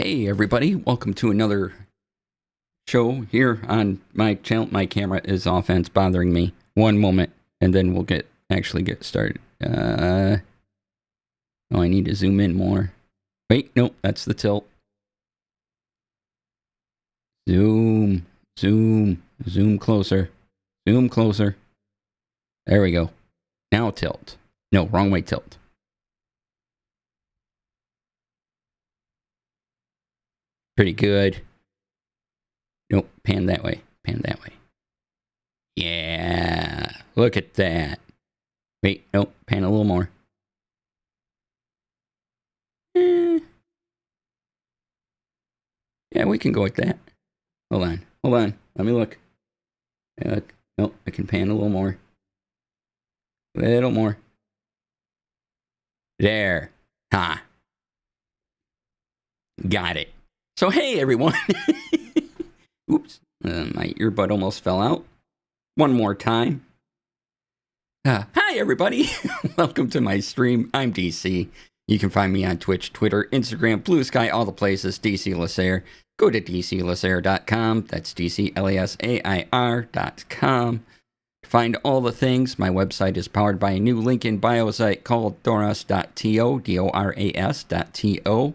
Hey everybody, welcome to another show here on my channel. My camera is off and it's bothering me. One moment and then we'll actually get started. Oh, I need to zoom in more. Wait, nope, that's the tilt. Zoom closer. Zoom closer. There we go. Now tilt. No, wrong way tilt. Pretty good. Nope, pan that way. Pan that way. Yeah, look at that. Wait, nope, pan a little more. Yeah, we can go with that. Hold on. Let me look. Nope, I can pan a little more. A little more. There. Ha. Got it. So, hey, everyone. Oops. My earbud almost fell out. One more time. Hi, everybody. Welcome to my stream. I'm DC. You can find me on Twitch, Twitter, Instagram, Blue Sky, all the places. DC Lasair. Go to dclasair.com. That's DCLASAIR.com. To find all the things, my website is powered by a new link in bio site called doras.to, DORAS.to.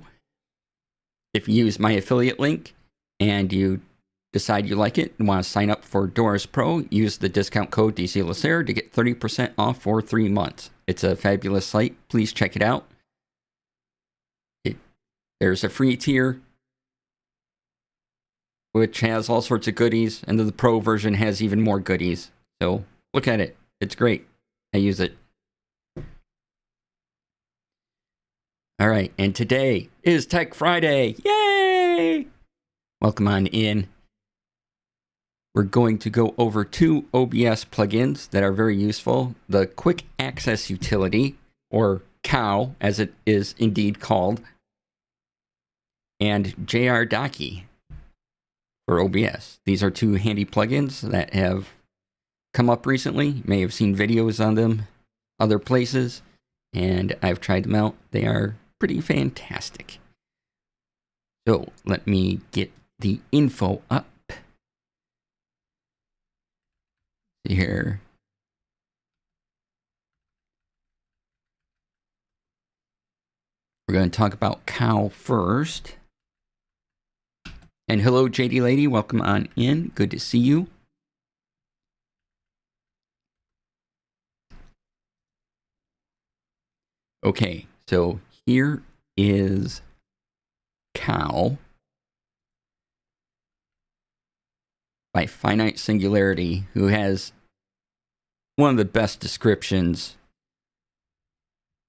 If you use my affiliate link and you decide you like it and want to sign up for Doras Pro, use the discount code DCLasair to get 30% off for 3 months. It's a fabulous site. Please check it out. There's a free tier, which has all sorts of goodies, and the Pro version has even more goodies. So look at it. It's great. I use it. All right, and today is Tech Friday. Yay! Welcome on in. We're going to go over 2 OBS plugins that are very useful. The Quick Access Utility, or QAU, as it is indeed called, and jrDockie for OBS. These are 2 handy plugins that have come up recently. You may have seen videos on them other places, and I've tried them out. They are pretty fantastic. So let me get the info up here. We're going to talk about QAU first. And hello, JD Lady. Welcome on in. Good to see you. Okay, so here is QAU by Finite Singularity, who has one of the best descriptions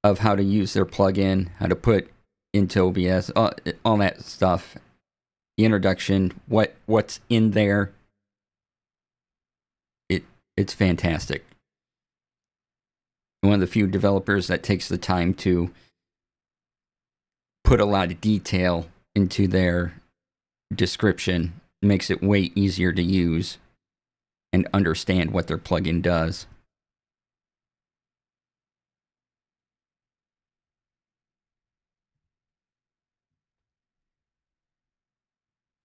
of how to use their plugin, how to put into OBS, all that stuff. The introduction, what's in there. It's fantastic. One of the few developers that takes the time to put a lot of detail into their description. Makes it way easier to use and understand what their plugin does.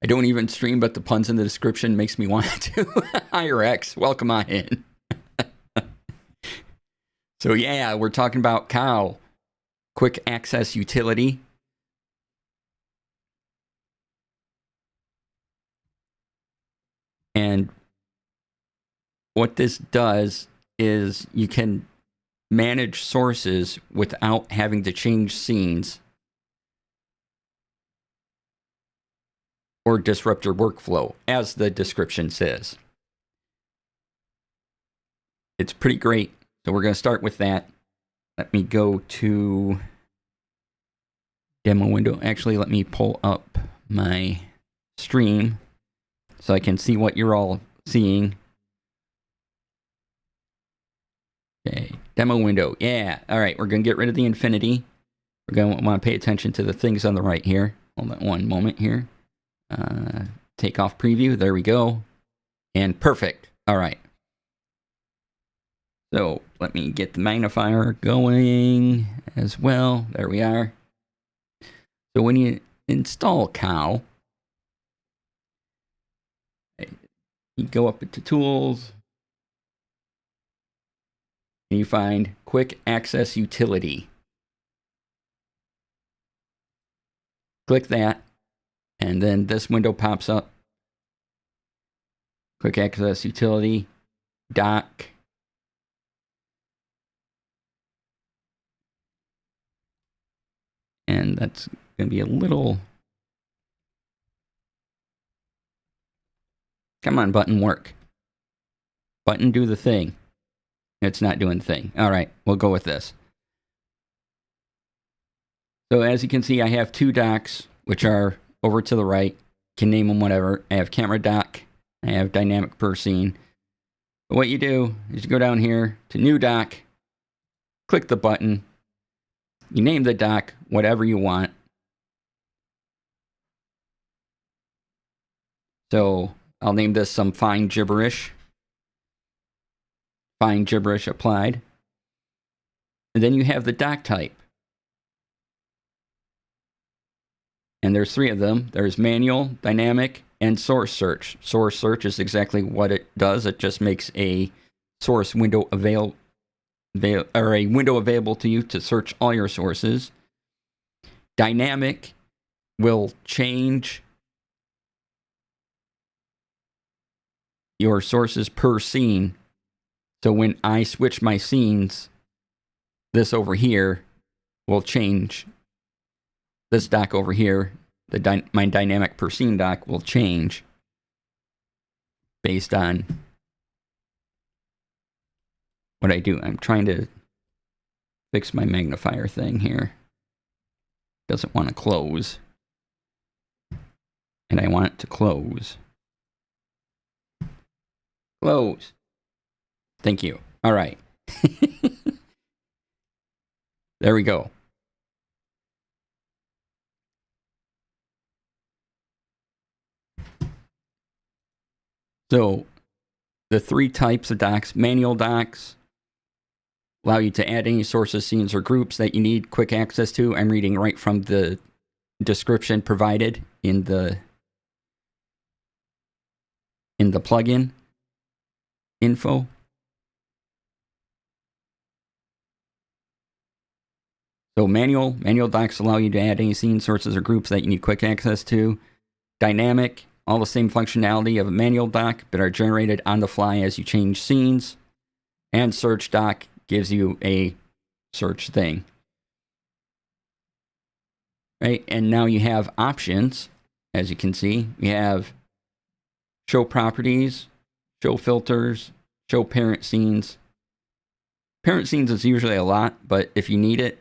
I don't even stream, but the puns in the description makes me want to. IRX, welcome on in. So yeah, we're talking about QAU, Quick Access Utility. And what this does is you can manage sources without having to change scenes or disrupt your workflow, as the description says. It's pretty great. So we're going to start with that. Let me go to demo window. Actually, let me pull up my stream so I can see what you're all seeing. Okay, demo window. Yeah, all right, we're going to get rid of the infinity. We're going to want to pay attention to the things on the right here. Hold on one moment here. Take off preview. There we go. And perfect. All right. So let me get the magnifier going as well. There we are. So when you install cow, you go up into tools, and you find quick access utility. Click that, and then this window pops up. Quick access utility, dock. And that's going to be a little... Come on, button, work. Button, do the thing. It's not doing the thing. All right, we'll go with this. So as you can see, I have two docks, which are over to the right. Can name them whatever. I have camera dock. I have dynamic per scene. But what you do is you go down here to new dock, click the button, you name the dock whatever you want. So I'll name this some fine gibberish. Fine gibberish applied. And then you have the dock type. And there's three of them. There's manual, dynamic, and source search. Source search is exactly what it does. It just makes a source window available to you to search all your sources. Dynamic will change your sources per scene. So when I switch my scenes, this over here will change. This dock over here, my dynamic per scene dock will change based on what I do. I'm trying to fix my magnifier thing here. Doesn't want to close. And I want it to close. Close. Thank you. All right. There we go. So the three types of docks: manual docks allow you to add any sources, scenes, or groups that you need quick access to. I'm reading right from the description provided in the plugin info. So manual docks allow you to add any scenes, sources, or groups that you need quick access to. Dynamic, all the same functionality of a manual dock, but are generated on the fly as you change scenes. And search dock gives you a search thing. Right, and now you have options. As you can see, we have show properties, show filters, show parent scenes. Parent scenes is usually a lot, but if you need it,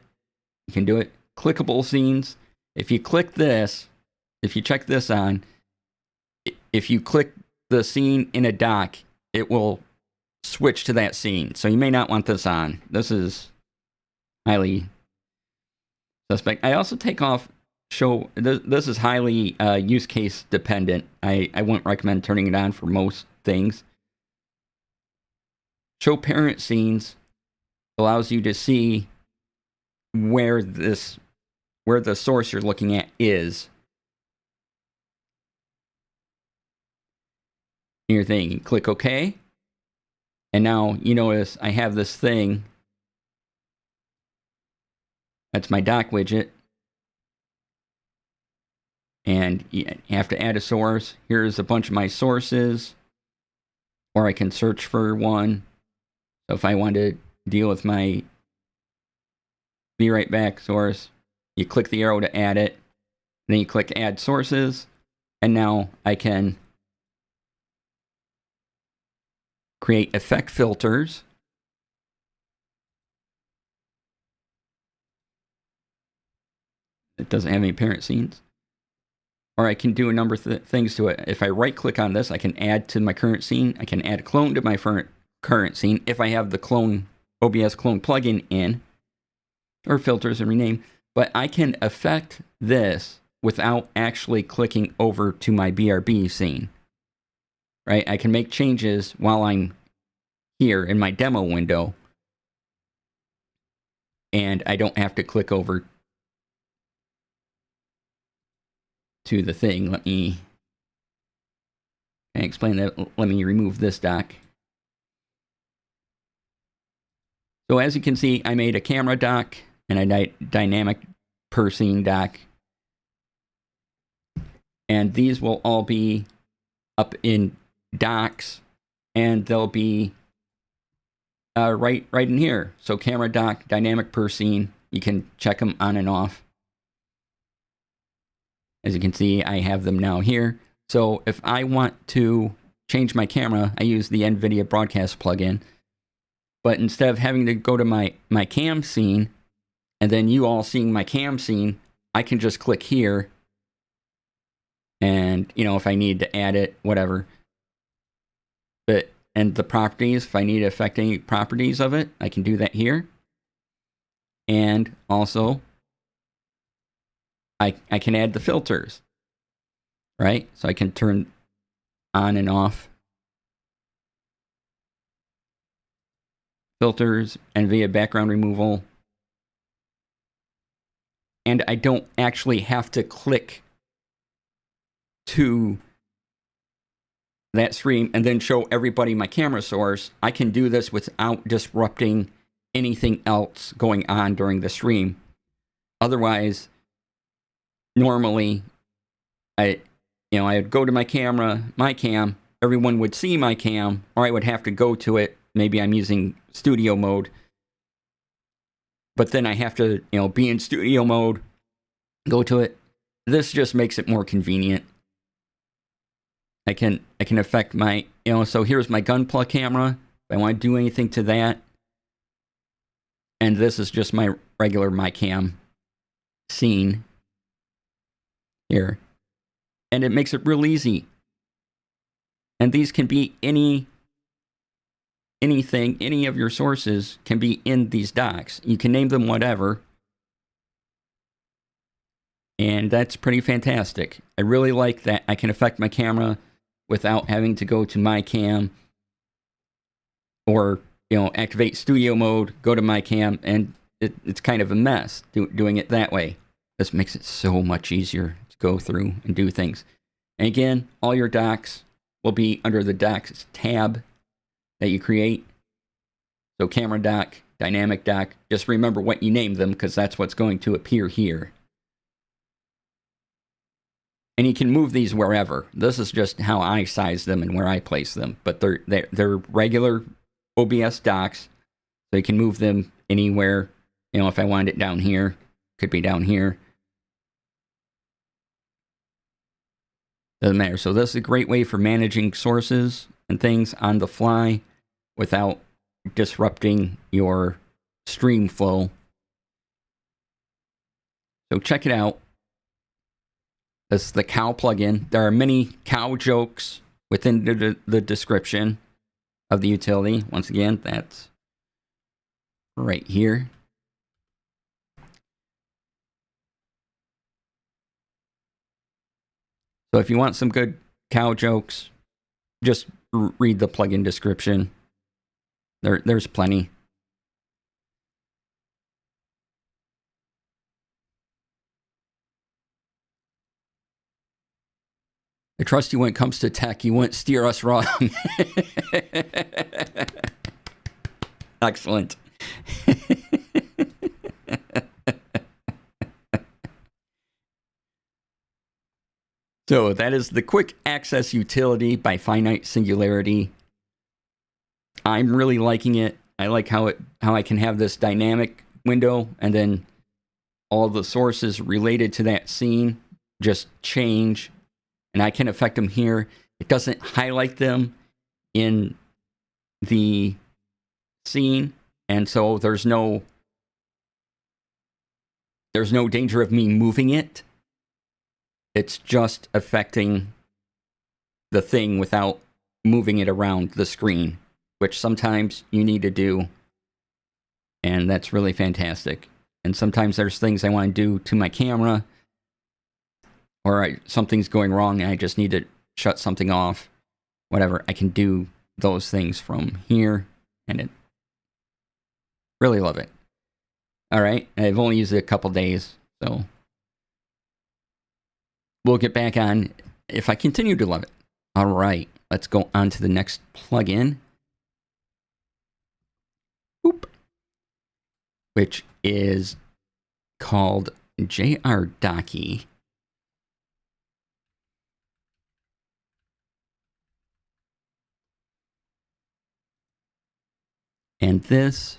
you can do it. Clickable scenes. If you click this, if you check this on, if you click the scene in a dock, it will switch to that scene. So you may not want this on. This is highly suspect. I also take off show. This is highly use case dependent. I wouldn't recommend turning it on for most things. Show parent scenes allows you to see where the source you're looking at is. Your thing, you click OK, and now you notice I have this thing. That's my dock widget, and you have to add a source. Here's a bunch of my sources, or I can search for one. So if I want to deal with my Be Right Back source, you click the arrow to add it, then you click Add Sources, and now I can create effect filters. It doesn't have any parent scenes. Or I can do a number of things to it. If I right click on this, I can add to my current scene. I can add a clone to my current scene if I have the clone OBS clone plugin in, or filters and rename. But I can affect this without actually clicking over to my BRB scene. Right? I can make changes while I'm here in my demo window, and I don't have to click over to the thing. Let me explain that. Let me remove this dock. So as you can see, I made a camera dock and a dynamic per scene dock. And these will all be up in docks, and they'll be right in here. So camera dock, dynamic per scene, you can check them on and off. As you can see, I have them now here. So if I want to change my camera, I use the NVIDIA Broadcast plugin. But instead of having to go to my cam scene, and then you all seeing my cam scene, I can just click here. And, you know, if I need to add it, whatever. And the properties, if I need to affect any properties of it, I can do that here. And also, I can add the filters, right? So I can turn on and off filters and via background removal. And I don't actually have to click to that stream and then show everybody my camera source. I can do this without disrupting anything else going on during the stream. Otherwise, normally, I'd go to my cam, everyone would see my cam, or I would have to go to it. Maybe I'm using studio mode. But then I have to, be in studio mode, go to it. This just makes it more convenient. I can affect my, so here's my Gunpla camera. If I want to do anything to that. And this is just my regular MyCam scene here. And it makes it real easy. And these can be anything, any of your sources can be in these docks. You can name them whatever. And that's pretty fantastic. I really like that I can affect my camera without having to go to MyCam or, activate studio mode, go to MyCam, and it's kind of a mess doing it that way. This makes it so much easier to go through and do things. And again, all your docks will be under the docks tab that you create. So camera dock, dynamic dock, just remember what you name them because that's what's going to appear here. And you can move these wherever. This is just how I size them and where I place them. But they're regular OBS docks, so you can move them anywhere. If I wanted it down here, could be down here. Doesn't matter. So this is a great way for managing sources and things on the fly without disrupting your stream flow. So check it out. This is the cow plugin. There are many cow jokes within the description of the utility. Once again, that's right here. So if you want some good cow jokes, just read the plugin description. There's plenty. I trust you when it comes to tech. You won't steer us wrong. Excellent. So that is the quick access utility by Finite Singularity. I'm really liking it. I like how I can have this dynamic window and then all the sources related to that scene just change. And I can affect them here. It doesn't highlight them in the scene. And so there's no danger of me moving it. It's just affecting the thing without moving it around the screen, which sometimes you need to do. And that's really fantastic. And sometimes there's things I want to do to my camera, or something's going wrong and I just need to shut something off, whatever. I can do those things from here, and really love it. All right, I've only used it a couple days, so we'll get back on if I continue to love it. All right, let's go on to the next plugin. Boop. Which is called jrDockie. And this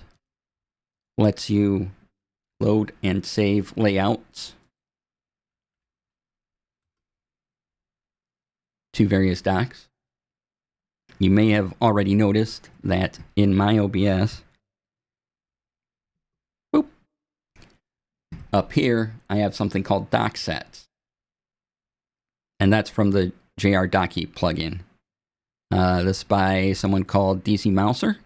lets you load and save layouts to various docs. You may have already noticed that in my OBS, boop, up here, I have something called doc sets. And that's from the jrDockie plugin. This is by someone called DC Mouser.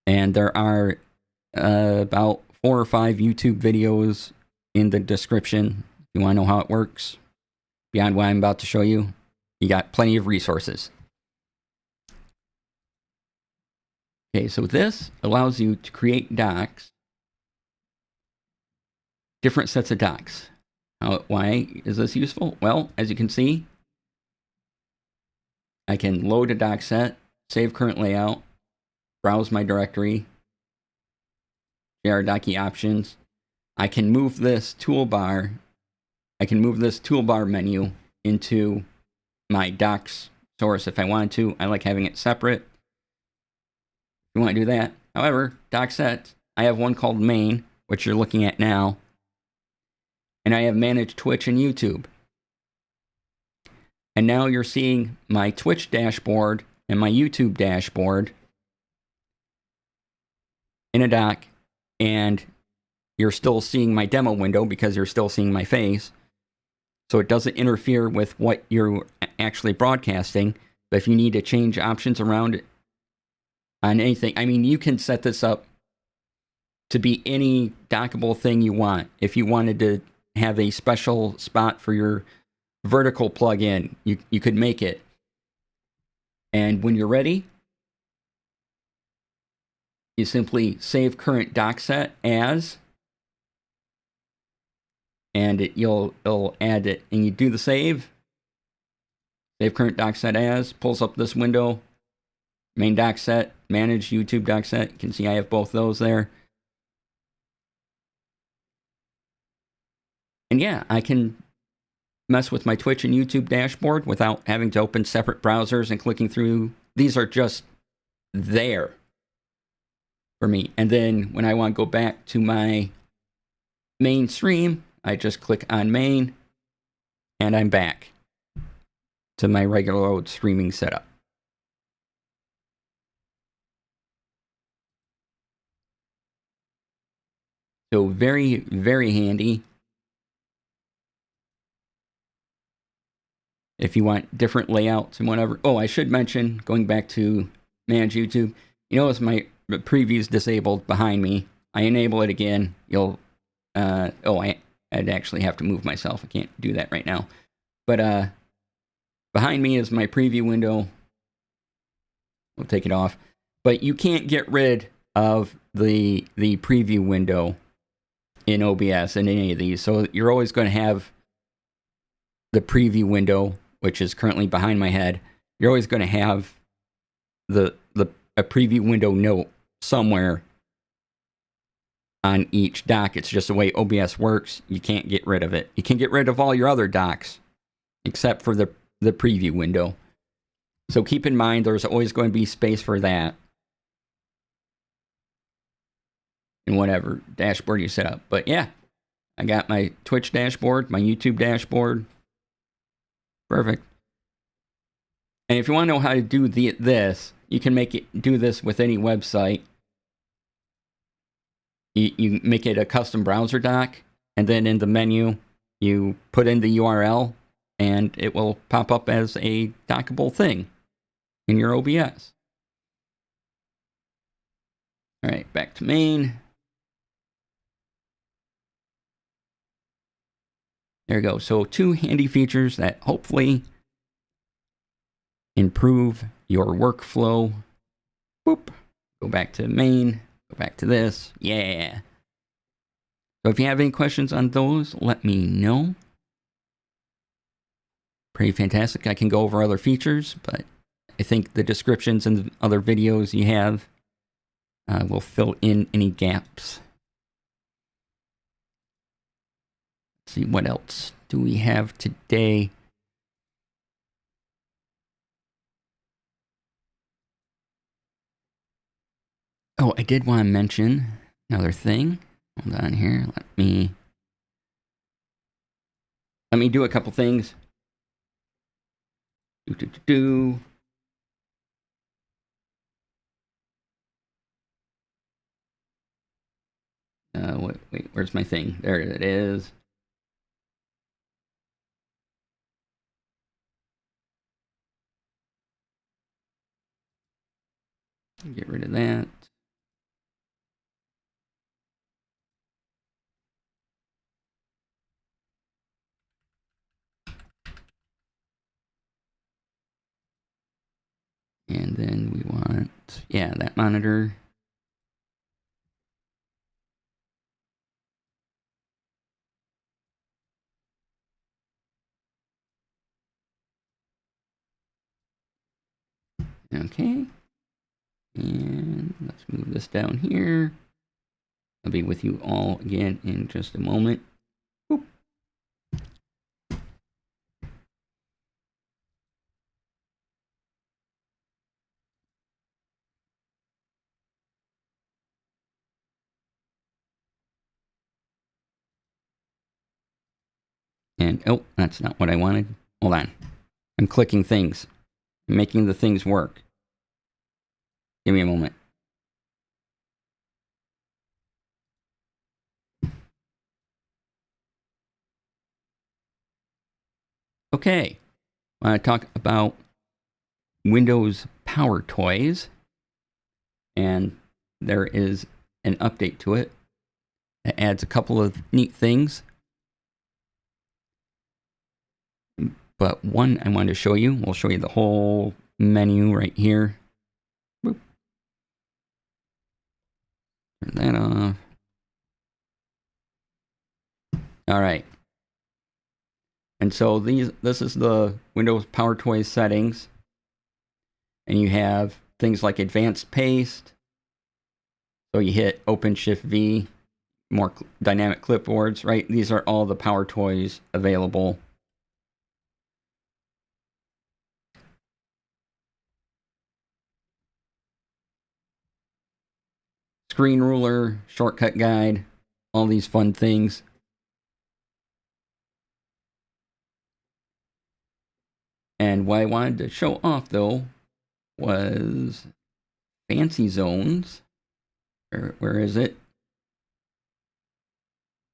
And there are about 4 or 5 YouTube videos in the description. If you want to know how it works, beyond what I'm about to show you, you got plenty of resources. Okay, so this allows you to create docs, different sets of docs. Why is this useful? Well, as you can see, I can load a doc set, save current layout, browse my directory, jrDockie options. I can move this toolbar. I can move this toolbar menu into my docs source if I wanted to. I like having it separate. If you want to do that. However, doc sets, I have one called main, which you're looking at now. And I have managed Twitch and YouTube. And now you're seeing my Twitch dashboard and my YouTube dashboard in a doc, and you're still seeing my demo window because you're still seeing my face. So it doesn't interfere with what you're actually broadcasting. But if you need to change options around on anything, I mean, you can set this up to be any dockable thing you want. If you wanted to have a special spot for your vertical plugin, you could make it. And when you're ready, you simply save current doc set as, and it'll add it. And you do the save current doc set as, pulls up this window, main doc set, manage YouTube doc set. You can see I have both those there. And yeah, I can mess with my Twitch and YouTube dashboard without having to open separate browsers and clicking through. These are just there for me. And then when I want to go back to my main stream, I just click on main and I'm back to my regular old streaming setup. So very, very handy if you want different layouts and whatever. Oh, I should mention, going back to manage YouTube, you notice my preview's disabled behind me. I enable it again. You'll, I'd actually have to move myself. I can't do that right now. But behind me is my preview window. We'll take it off. But you can't get rid of the preview window in OBS in any of these. So you're always going to have the preview window, which is currently behind my head. You're always going to have a preview window note somewhere on each doc. It's just the way OBS works. You can't get rid of it. You can get rid of all your other docs except for the preview window. So keep in mind there's always going to be space for that in whatever dashboard you set up. But yeah, I got my Twitch dashboard, my YouTube dashboard. Perfect. And if you want to know how to do this, you can do this with any website. You make it a custom browser doc, and then in the menu, you put in the URL, and it will pop up as a dockable thing in your OBS. All right, back to main. There you go. So 2 handy features that hopefully improve your workflow. Boop. Go back to main. Go back to this. Yeah. So if you have any questions on those, let me know. Pretty fantastic. I can go over other features, but I think the descriptions and the other videos you have will fill in any gaps. Let's see, what else do we have today? Oh, I did want to mention another thing. Hold on here. Let me do a couple things. Wait, where's my thing? There it is. Get rid of that. And then we want, yeah, that monitor. Okay. And let's move this down here. I'll be with you all again in just a moment. Boop. And, oh, that's not what I wanted. Hold on. I'm clicking things. I'm making the things work. Give me a moment. Okay. I want to talk about Windows Power Toys. And there is an update to it that adds a couple of neat things. But one I wanted to show you. We'll show you the whole menu right here. Boop. Turn that off. All right. And so this is the Windows Power Toys settings. And you have things like advanced paste. So you hit Open Shift V, more dynamic clipboards, right? These are all the Power Toys available. Screen ruler, shortcut guide, all these fun things. And what I wanted to show off, though, was Fancy Zones. Where is it?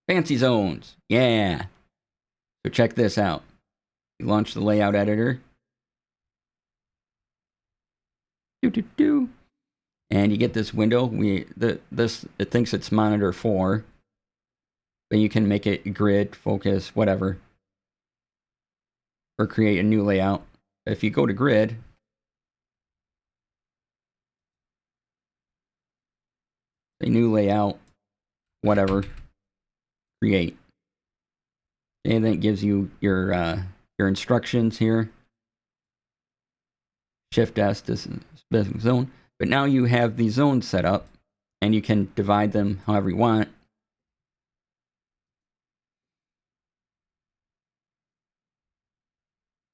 Fancy Zones. Yeah. So check this out. You launch the layout editor. And you get this window. It thinks it's monitor 4. But you can make it grid, focus, whatever. Or create a new layout. If you go to grid, a new layout, whatever, create. And then it gives you your instructions here. Shift S, this is specific zone. But now you have these zones set up, and you can divide them however you want.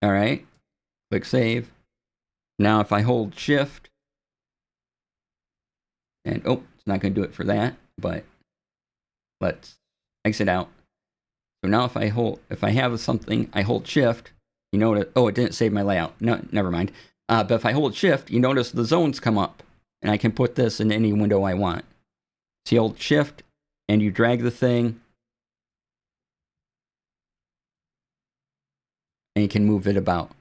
All right, click Save. Now if I hold Shift, and oh, it's not going to do it for that, but let's exit out. So now if I have something, I hold Shift, you notice, oh, it didn't save my layout. No, never mind. But if I hold Shift, you notice the zones come up, and I can put this in any window I want. So you hold Shift, and you drag the thing, and you can move it about.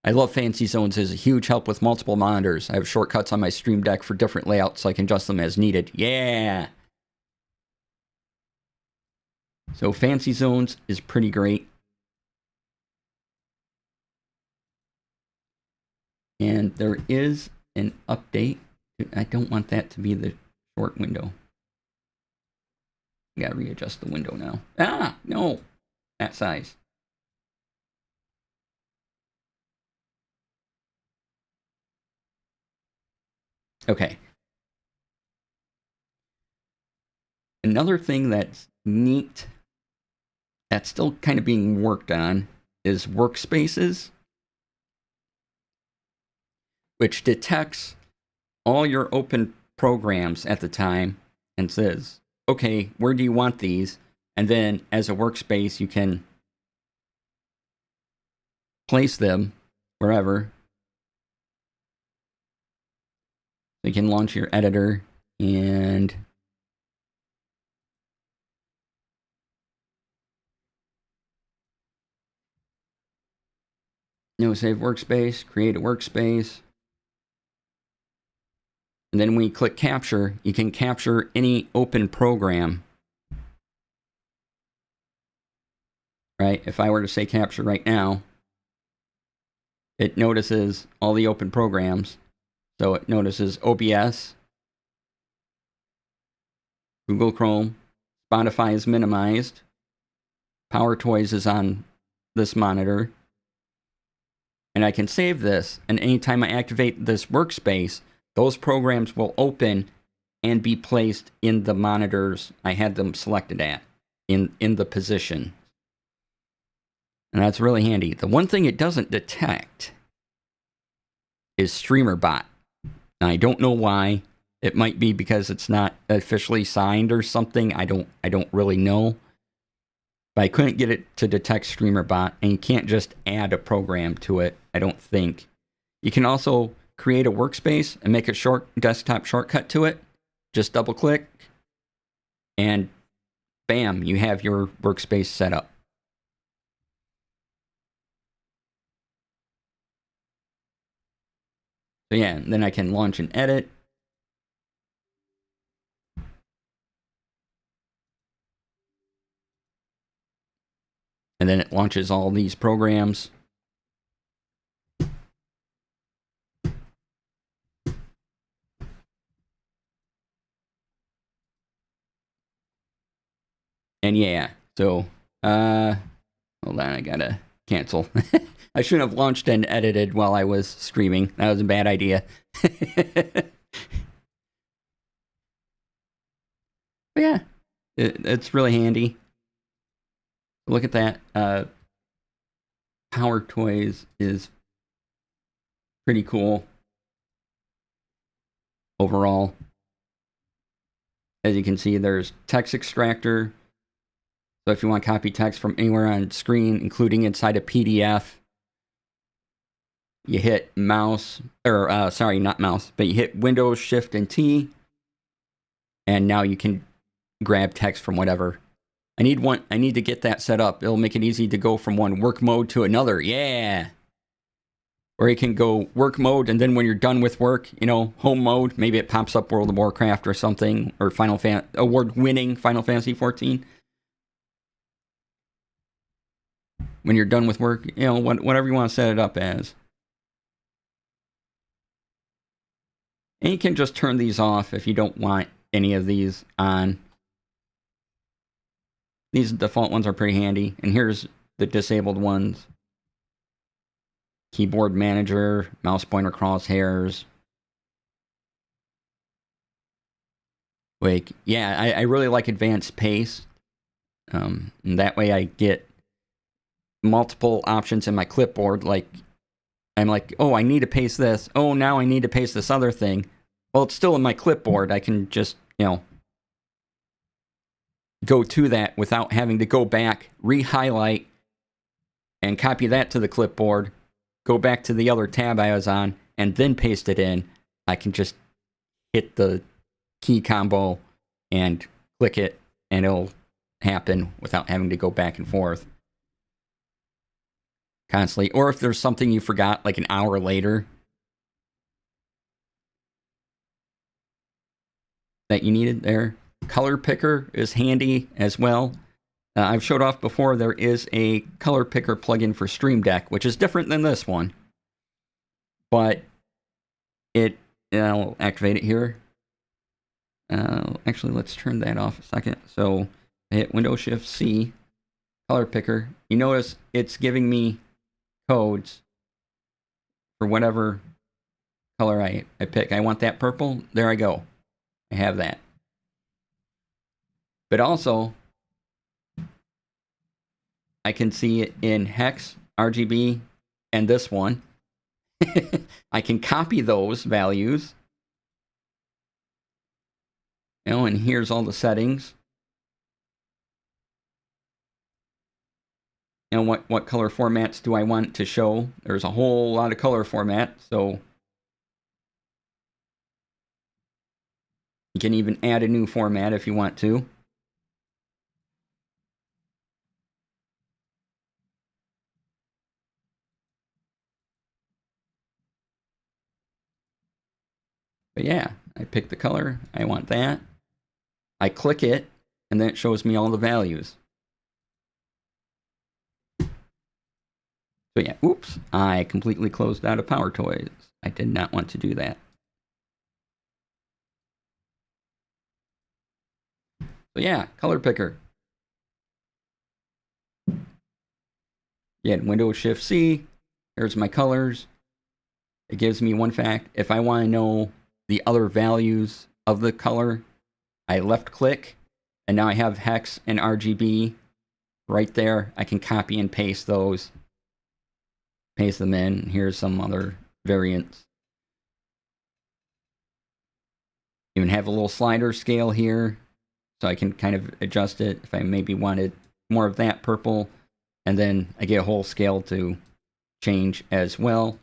I love Fancy Zones. It's a huge help with multiple monitors. I have shortcuts on my Stream Deck for different layouts, so I can adjust them as needed. Yeah! So Fancy Zones is pretty great. And there is an update. I don't want that to be the short window. Gotta readjust the window now. Ah, no, that size. Okay. Another thing that's neat, that's still kind of being worked on, is workspaces, which detects all your open programs at the time and says, okay, where do you want these? And then as a workspace, you can place them wherever. You can launch your editor and save workspace, create a workspace. And then when you click capture, you can capture any open program. Right? If I were to say capture right now, it notices all the open programs. So it notices OBS, Google Chrome, Spotify is minimized, PowerToys is on this monitor. And I can save this, and anytime I activate this workspace, those programs will open and be placed in the monitors I had them selected at, in the position. And that's really handy. The one thing it doesn't detect is StreamerBot. Now, I don't know why. It might be because it's not officially signed or something. I don't really know. But I couldn't get it to detect StreamerBot, and you can't just add a program to it, I don't think. You can also create a workspace and make a desktop shortcut to it. Just double click, and bam, you have your workspace set up. So yeah, then I can launch and edit. And then it launches all these programs. And yeah, so, hold on, I gotta cancel. I shouldn't have launched and edited while I was streaming. That was a bad idea. But yeah, it's really handy. Look at that. PowerToys is pretty cool overall. As you can see, there's text extractor. So if you want to copy text from anywhere on screen, including inside a PDF, you hit mouse, or sorry, not mouse, but you hit Windows, Shift, and T, and now you can grab text from whatever. I need to get that set up. It'll make it easy to go from one work mode to another. Yeah. Or you can go work mode, and then when you're done with work, home mode, maybe it pops up World of Warcraft or something, or award-winning Final Fantasy 14. When you're done with work, whatever you want to set it up as. And you can just turn these off if you don't want any of these on. These default ones are pretty handy. And here's the disabled ones. Keyboard manager, mouse pointer crosshairs. Yeah, I really like advanced pace. And that way I get multiple options in my clipboard. Like, I'm like, oh, I need to paste this. Oh, now I need to paste this other thing. Well, it's still in my clipboard. I can just, go to that without having to go back, re-highlight, and copy that to the clipboard, go back to the other tab I was on, and then paste it in. I can just hit the key combo and click it, and it'll happen without having to go back and forth constantly. Or if there's something you forgot like an hour later that you needed there. Color picker is handy as well. I've showed off before, there is a color picker plugin for Stream Deck, which is different than this one. But I'll activate it here. Actually, let's turn that off a second. So I hit Windows-Shift-C, color picker. You notice it's giving me codes for whatever color I pick. I want that purple. There I go. I have that. But also, I can see it in hex, RGB, and this one. I can copy those values. You know, and here's all the settings. And what color formats do I want to show? There's a whole lot of color formats, so you can even add a new format if you want to. But yeah, I pick the color. I want that. I click it, and then it shows me all the values. So yeah, oops, I completely closed out of PowerToys. I did not want to do that. So yeah, color picker. Yeah, Windows-Shift-C. Here's my colors. It gives me one fact. If I want to know the other values of the color, I left click, and now I have hex and RGB right there. I can copy and paste those. Paste them in. Here's some other variants. Even have a little slider scale here, so I can kind of adjust it if I maybe wanted more of that purple, and then I get a whole scale to change as well.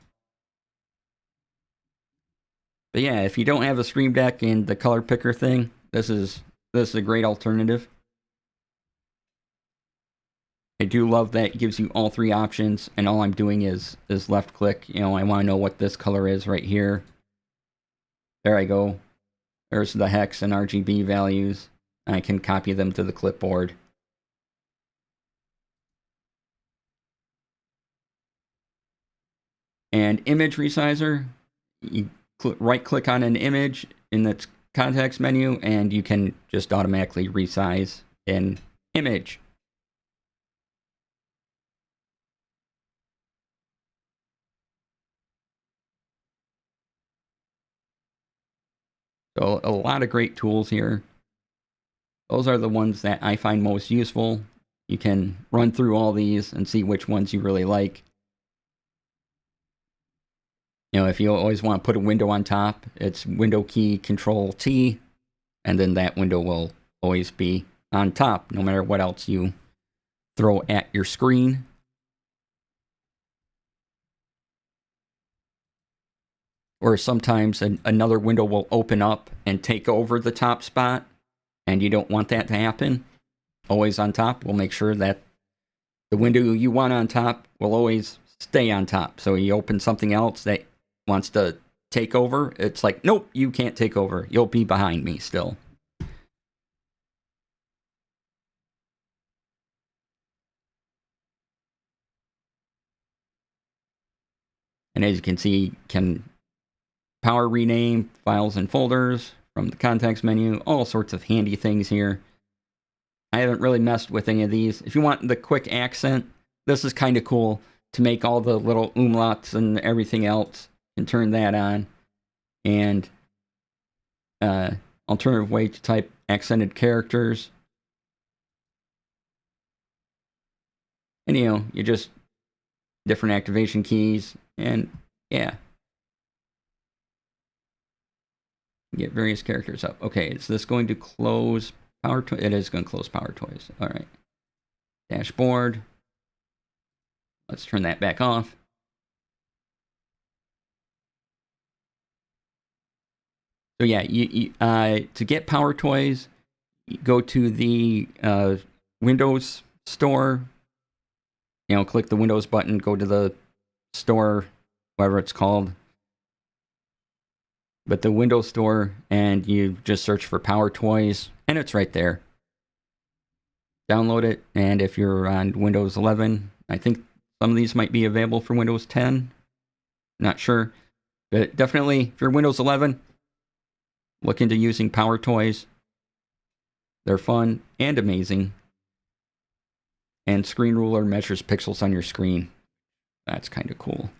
But yeah, if you don't have a Stream Deck and the color picker thing, this is a great alternative. I do love that it gives you all three options, and all I'm doing is left click. You know, I want to know what this color is right here. There I go. There's the hex and RGB values. I can copy them to the clipboard. And image resizer, you right click on an image in the context menu, and you can just automatically resize an image. So a lot of great tools here. Those are the ones that I find most useful. You can run through all these and see which ones you really like. You know, if you always want to put a window on top, it's window key Control T, and then that window will always be on top, no matter what else you throw at your screen. Or sometimes another window will open up and take over the top spot, and you don't want that to happen. Always on top will make sure that the window you want on top will always stay on top. So you open something else that wants to take over, it's like, nope, you can't take over. You'll be behind me still. And as you can see, you can power rename files and folders from the context menu, all sorts of handy things here. I haven't really messed with any of these. If you want the quick accent, this is kind of cool to make all the little umlauts and everything else, and turn that on. And alternative way to type accented characters. And you know, you just different activation keys, and yeah. Get various characters up. Okay, is this going to close PowerToys? It is going to close PowerToys. All right. Dashboard. Let's turn that back off. So yeah, to get PowerToys, you go to the Windows Store. You know, click the Windows button, go to the store, whatever it's called. But the Windows Store, and you just search for PowerToys, and it's right there. Download it, and if you're on Windows 11, I think some of these might be available for Windows 10. Not sure. But definitely, if you're Windows 11, look into using PowerToys. They're fun and amazing. and screen ruler measures pixels on your screen. That's kind of cool.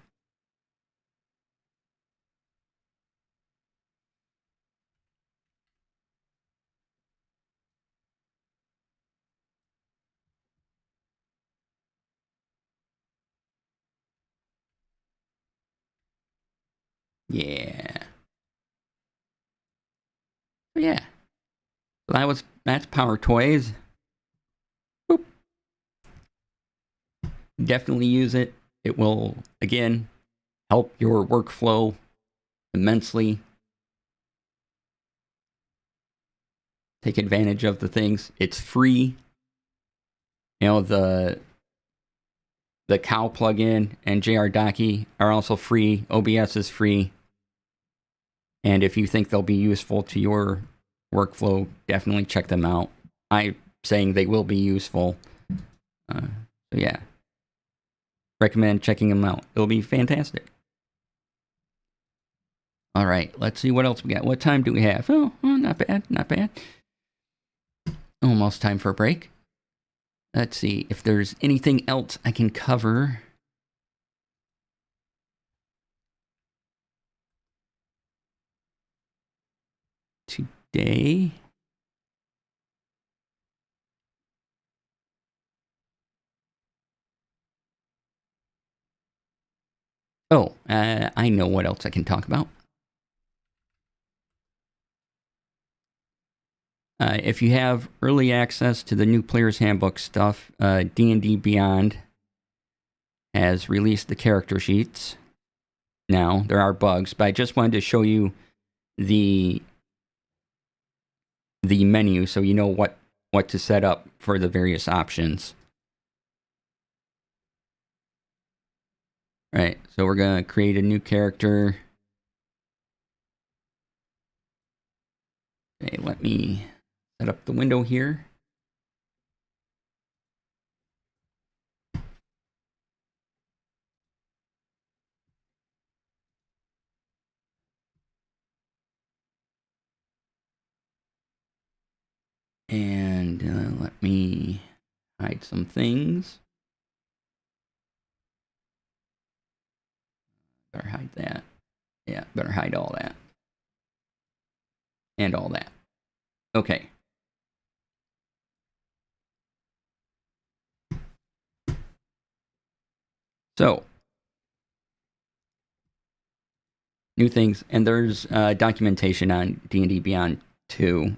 Yeah. So yeah. So that's Power Toys. Boop. Definitely use it. It will, again, help your workflow immensely. Take advantage of the things. It's free. You know, the QAU plugin and jrDockie are also free. OBS is free. And if you think they'll be useful to your workflow, definitely check them out. I'm saying they will be useful. So yeah. Recommend checking them out. It'll be fantastic. All right, let's see what else we got. What time do we have? Oh, not bad, not bad. Almost time for a break. Let's see if there's anything else I can cover. Today. Oh, I know what else I can talk about. If you have early access to the new Player's Handbook stuff, D&D Beyond has released the character sheets. Now, there are bugs, but I just wanted to show you the menu so you know what to set up for the various options. Right, so we're going to create a new character. Okay, let me set up the window here. And let me hide some things. Better hide that. Yeah, better hide all that. And all that. Okay. So, new things. And there's documentation on D&D Beyond 2.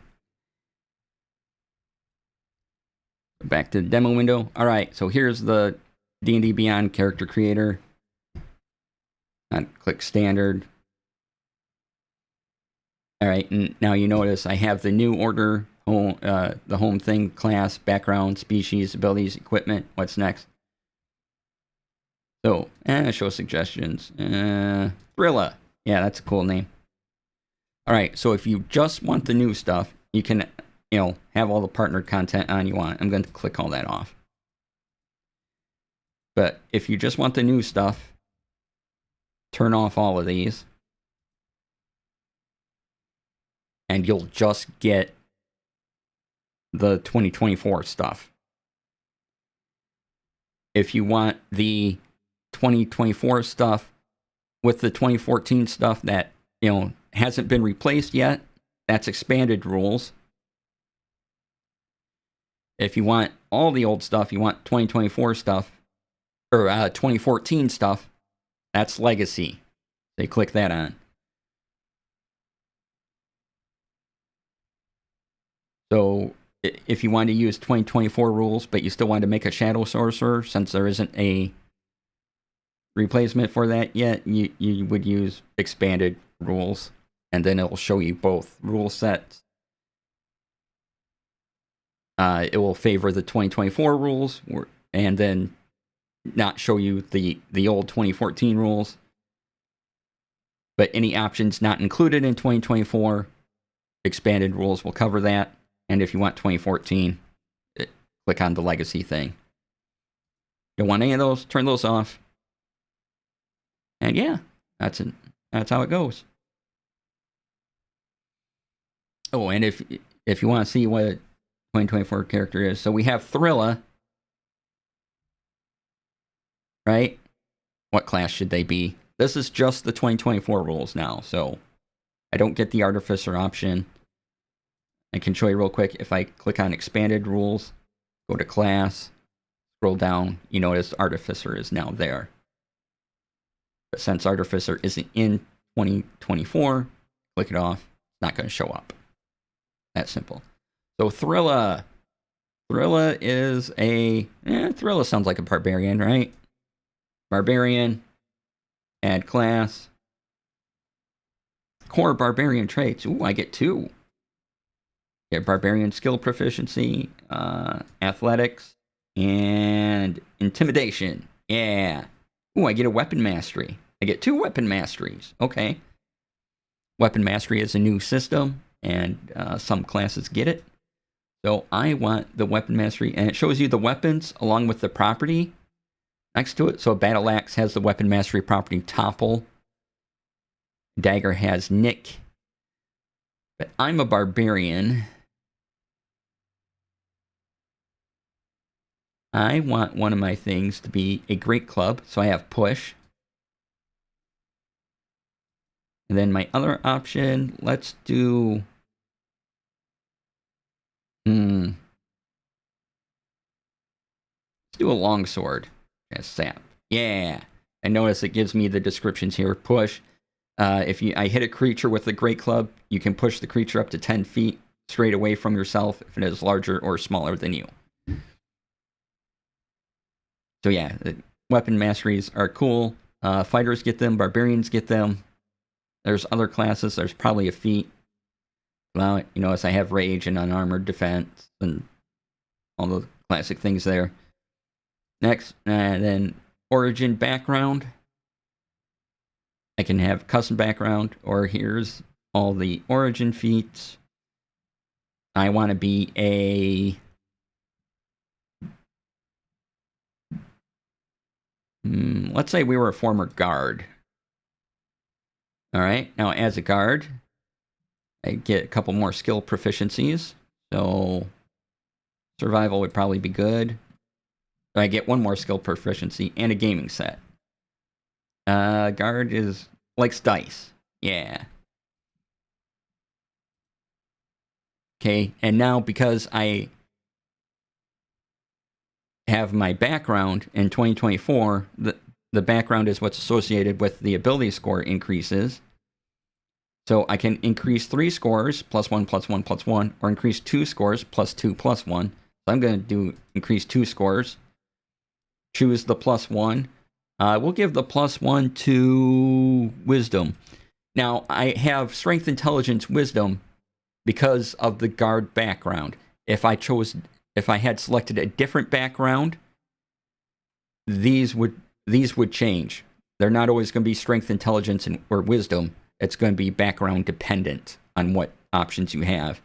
Back to the demo window. All right, so here's the D&D Beyond character creator. Click standard. All right, and now you notice I have the new order, the home thing, class, background, species, abilities, equipment. What's next? So, show suggestions. Thrilla. Yeah, that's a cool name. All right, so if you just want the new stuff, you can, have all the partnered content on you want. I'm going to click all that off. But if you just want the new stuff, turn off all of these. And you'll just get the 2024 stuff. If you want the 2024 stuff with the 2014 stuff that, hasn't been replaced yet, that's expanded rules. If you want all the old stuff, you want 2024 stuff, or 2014 stuff, that's legacy. They click that on. So if you want to use 2024 rules, but you still want to make a Shadow Sorcerer, since there isn't a replacement for that yet, you would use expanded rules, and then it'll show you both rule sets. It will favor the 2024 rules, and then not show you the old 2014 rules. But any options not included in 2024, expanded rules will cover that. And if you want 2014, click on the legacy thing. Don't want any of those, turn those off. And yeah, that's how it goes. Oh, and if you want to see what a 2024 character is, so we have Thrilla. right? What class should they be? This is just the 2024 rules now, so I don't get the Artificer option. I can show you real quick. If I click on Expanded Rules, go to Class, scroll down, you notice Artificer is now there. But since Artificer isn't in 2024, click it off. It's not going to show up. That simple. So Thrilla. Thrilla is a... Thrilla sounds like a Barbarian, right? Barbarian. Add class. Core Barbarian traits. Ooh, I get 2. Get Barbarian skill proficiency, athletics, and intimidation. Yeah. Ooh, I get a weapon mastery. I get 2 weapon masteries. Okay. Weapon mastery is a new system, and some classes get it. So I want the weapon mastery, and it shows you the weapons along with the property next to it. So a battle axe has the weapon mastery property topple. Dagger has nick. But I'm a barbarian. I want one of my things to be a great club, so I have push. And then my other option, let's do... Let's do a longsword. As sap. Yeah. And notice it gives me the descriptions here. Push. If I hit a creature with a great club, you can push the creature up to 10 feet straight away from yourself if it is larger or smaller than you. So yeah, the weapon masteries are cool. Fighters get them. Barbarians get them. There's other classes. There's probably a feat. Well, you notice I have rage and unarmored defense and all the classic things there. Next, then origin background. I can have custom background, or here's all the origin feats. I want to be a... let's say we were a former guard. All right, now as a guard, I get a couple more skill proficiencies. So survival would probably be good. I get 1 more skill proficiency and a gaming set. Guard likes dice. Yeah. Okay, and now because I have my background in 2024, the background is what's associated with the ability score increases. So I can increase 3 scores, +1, +1, +1, or increase 2 scores, +2, +1. So I'm going to do increase 2 scores. Choose the +1. We'll give the +1 to wisdom. Now, I have strength, intelligence, wisdom because of the guard background. If I had selected a different background, these would change. They're not always going to be strength, intelligence, or wisdom. It's going to be background dependent on what options you have.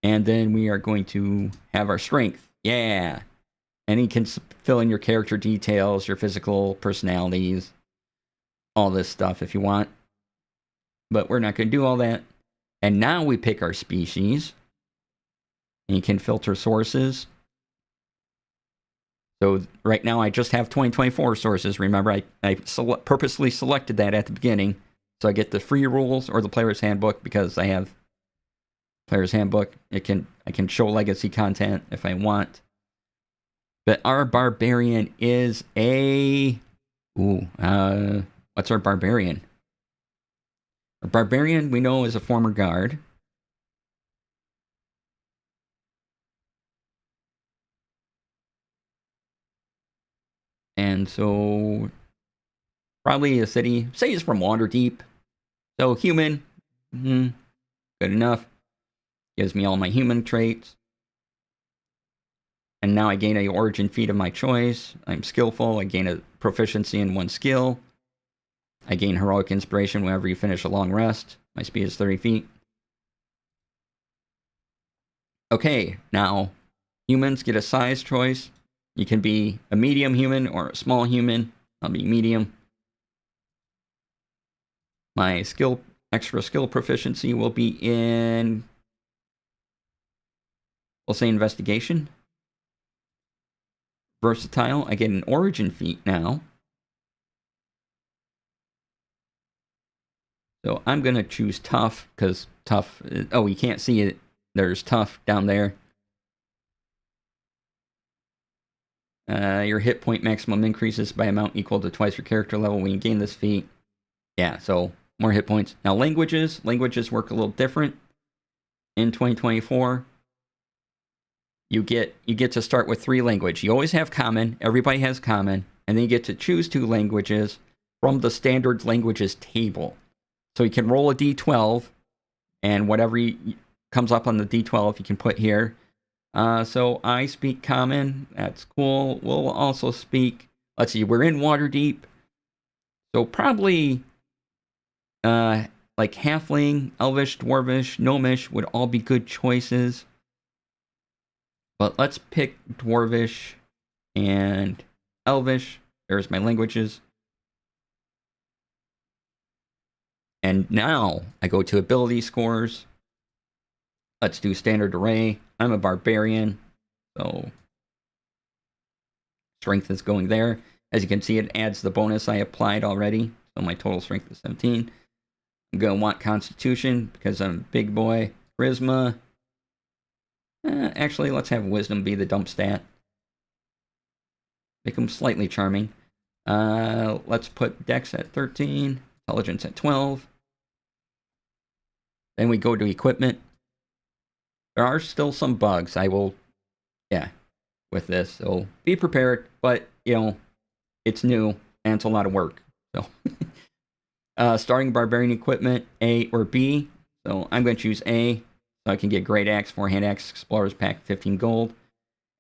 And then we are going to have our strength. Yeah. And you can fill in your character details, your physical personalities, all this stuff if you want. But we're not going to do all that. And now we pick our species. And you can filter sources. So right now I just have 2024 sources. Remember, I purposely selected that at the beginning. So I get the free rules or the player's handbook because I have player's handbook. I can show legacy content if I want. But our barbarian is a... what's our barbarian? Our barbarian, we know, is a former guard. And so... probably a city. Say he's from Waterdeep. So human. Good enough. Gives me all my human traits. And now I gain an origin feat of my choice. I'm skillful. I gain a proficiency in 1 skill. I gain heroic inspiration whenever you finish a long rest. My speed is 30 feet. Okay, now humans get a size choice. You can be a medium human or a small human. I'll be medium. My extra skill proficiency will be in, we'll say, investigation. versatile. I get an origin feat now. So I'm going to choose tough, because tough... Oh, you can't see it. There's tough down there. Your hit point maximum increases by amount equal to twice your character level when you gain this feat. Yeah, so more hit points. Now languages. Languages work a little different in 2024. You get to start with 3 languages. You always have common. Everybody has common. And then you get to choose 2 languages from the standard languages table. So you can roll a d12, and whatever comes up on the d12 you can put here. So I speak common. That's cool. We'll also speak... Let's see, we're in Waterdeep. So probably like Halfling, Elvish, Dwarvish, Gnomish would all be good choices. But let's pick Dwarvish and Elvish. There's my languages. And now I go to ability scores. Let's do standard array. I'm a barbarian, so strength is going there. As you can see, it adds the bonus I applied already. So my total strength is 17. I'm going to want constitution because I'm a big boy. Charisma. Actually, let's have wisdom be the dump stat. Make them slightly charming. Let's put dex at 13. Intelligence at 12. Then we go to equipment. There are still some bugs. I will, with this. So be prepared, but, it's new, and it's a lot of work. So, starting barbarian equipment, A or B. So I'm going to choose A, so I can get Great Axe, 4-hand axe, Explorer's Pack, 15 gold.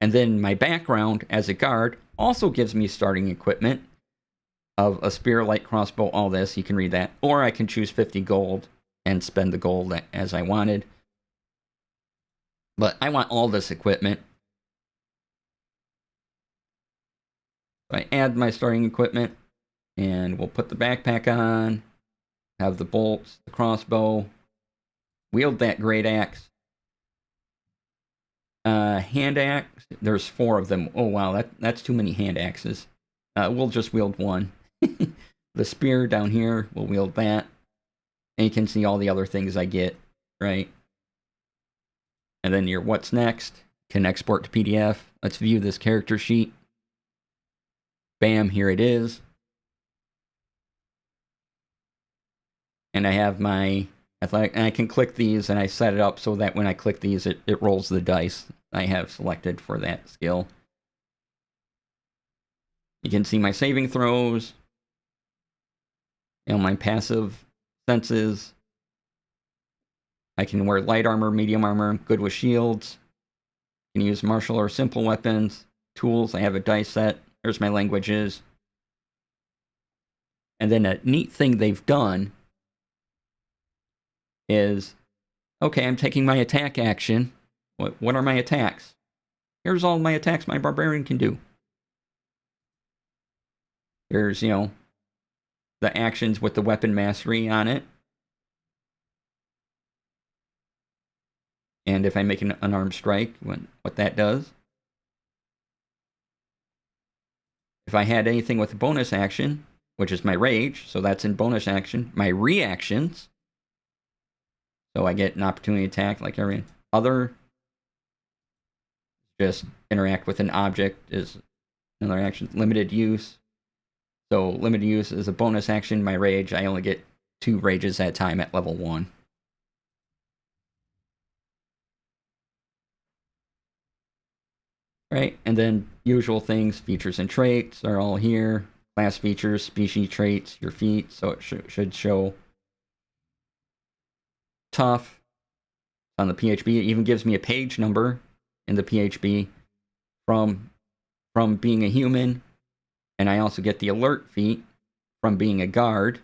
And then my background as a guard also gives me starting equipment of a spear, light crossbow, all this. You can read that. Or I can choose 50 gold and spend the gold as I wanted. But I want all this equipment. So I add my starting equipment, and we'll put the backpack on, have the bolts, the crossbow, wield that great axe. Hand axe, there's 4 of them. Oh wow, that's too many hand axes. We'll just wield one. The spear down here, we'll wield that. And you can see all the other things I get, right? And then your what's next can export to PDF. Let's view this character sheet. Bam, here it is. And I have my athletic, and I can click these, and I set it up so that when I click these, it rolls the dice I have selected for that skill. You can see my saving throws, my passive senses. I can wear light armor, medium armor, good with shields. I can use martial or simple weapons. Tools, I have a dice set. There's my languages. And then a neat thing they've done is, okay, I'm taking my attack action. What are my attacks? Here's all my attacks my barbarian can do. Here's, the actions with the weapon mastery on it. And if I make an unarmed strike, what that does. If I had anything with a bonus action, which is my rage, so that's in bonus action. My reactions, so I get an opportunity attack like every other. Just interact with an object is another action. Limited use. So limited use is a bonus action. My rage, I only get 2 rages at a time at level 1. Right, and then usual things, features and traits are all here. Class features, species traits, your feat, so it should show tough on the PHB. It even gives me a page number in the PHB from being a human, and I also get the alert feat from being a guard.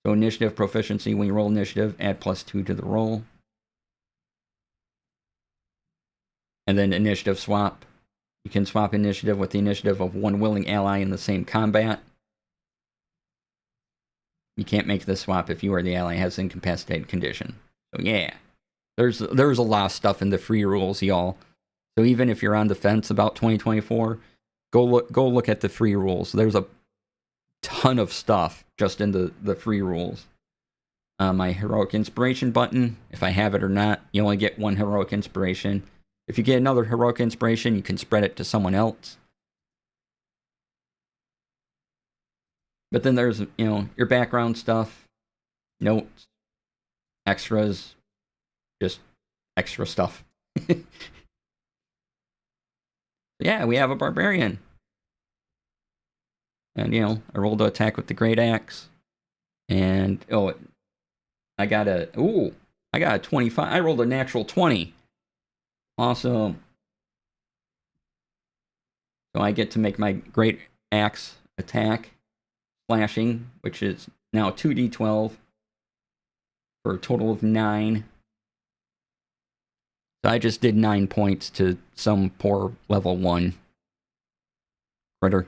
So initiative proficiency, when you roll initiative, add +2 to the roll. And then initiative swap. You can swap initiative with the initiative of one willing ally in the same combat. You can't make this swap if you or the ally has incapacitated condition. So yeah. There's a lot of stuff in the free rules, y'all. So even if you're on the fence about 2024, go look at the free rules. There's a ton of stuff just in the free rules. My heroic inspiration button, if I have it or not, you only get one heroic inspiration. If you get another heroic inspiration, you can spread it to someone else. But then there's, your background stuff, notes, extras, just extra stuff. Yeah, we have a barbarian. And, I rolled to attack with the great axe. And, I got a 25. I rolled a natural 20. Awesome. So I get to make my great axe attack, slashing, which is now 2d12 for a total of 9. So I just did 9 points to some poor level 1 critter.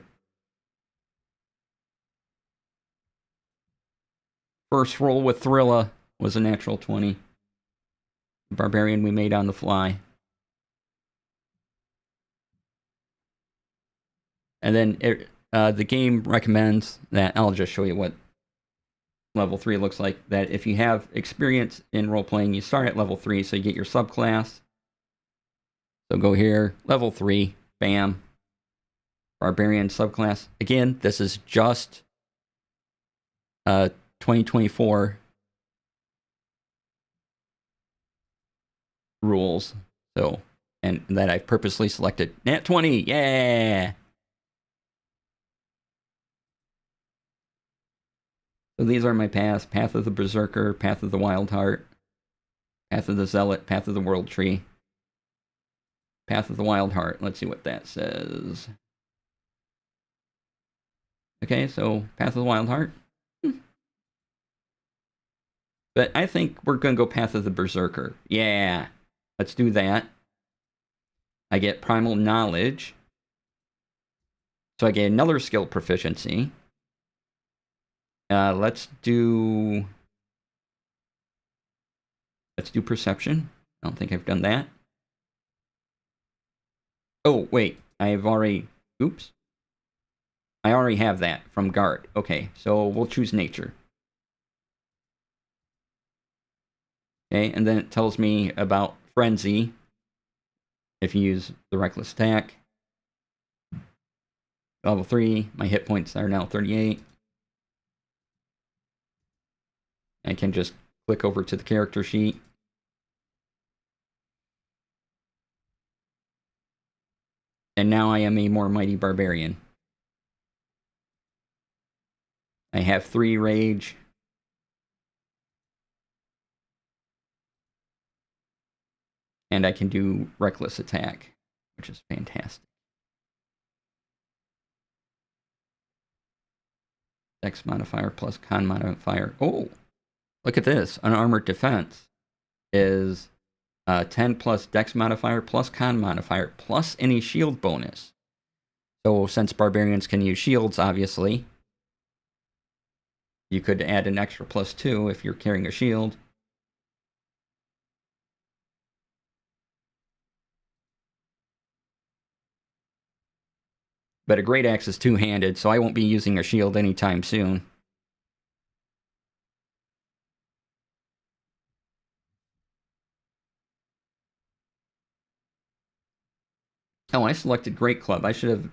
First roll with Thrilla was a natural 20. Barbarian we made on the fly. And then the game recommends that, I'll just show you what level 3 looks like, that if you have experience in role-playing, you start at level 3, so you get your subclass. So go here, level 3, bam. Barbarian subclass. Again, this is just 2024 rules. So, and that I've purposely selected. Nat 20, yeah! So these are my paths. Path of the Berserker, Path of the Wild Heart, Path of the Zealot, Path of the World Tree. Path of the Wild Heart. Let's see what that says. Okay, so Path of the Wild Heart. But I think we're going to go Path of the Berserker. Yeah, let's do that. I get Primal Knowledge. So I get another skill proficiency. Let's do Perception. I don't think I've done that. Oh, wait. I've already... Oops. I already have that from Guard. Okay, so we'll choose Nature. Okay, and then it tells me about Frenzy. If you use the Reckless Attack. Level 3. My hit points are now 38. I can just click over to the character sheet. And now I am a more mighty barbarian. I have 3 rage. And I can do reckless attack, which is fantastic. Dex modifier plus con modifier. Oh, look at this. Unarmored defense is 10 plus dex modifier plus con modifier plus any shield bonus. So since barbarians can use shields, obviously, you could add an extra +2 if you're carrying a shield. But a great axe is two-handed, so I won't be using a shield anytime soon. Oh, I selected Great Club. I should have...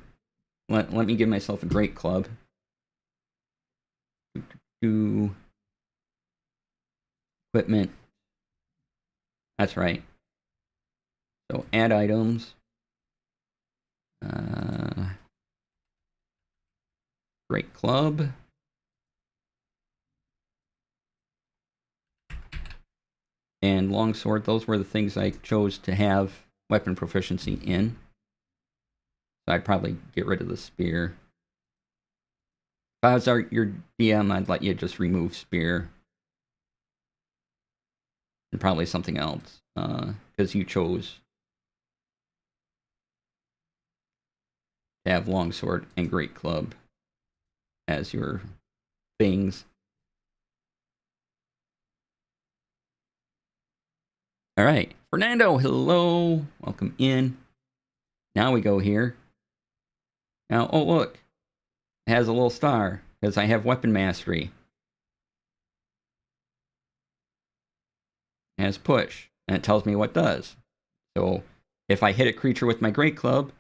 Let me give myself a Great Club. Equipment. That's right. So add items. Great Club. And Longsword. Those were the things I chose to have weapon proficiency in. So I'd probably get rid of the spear. If I was your DM, I'd let you just remove spear. And probably something else. Because you chose to have Longsword and Great Club as your things. All right, Fernando, hello. Welcome in. Now we go here. Now, oh, look. It has a little star because I have weapon mastery. It has push, and it tells me what it does. So if I hit a creature with my great club,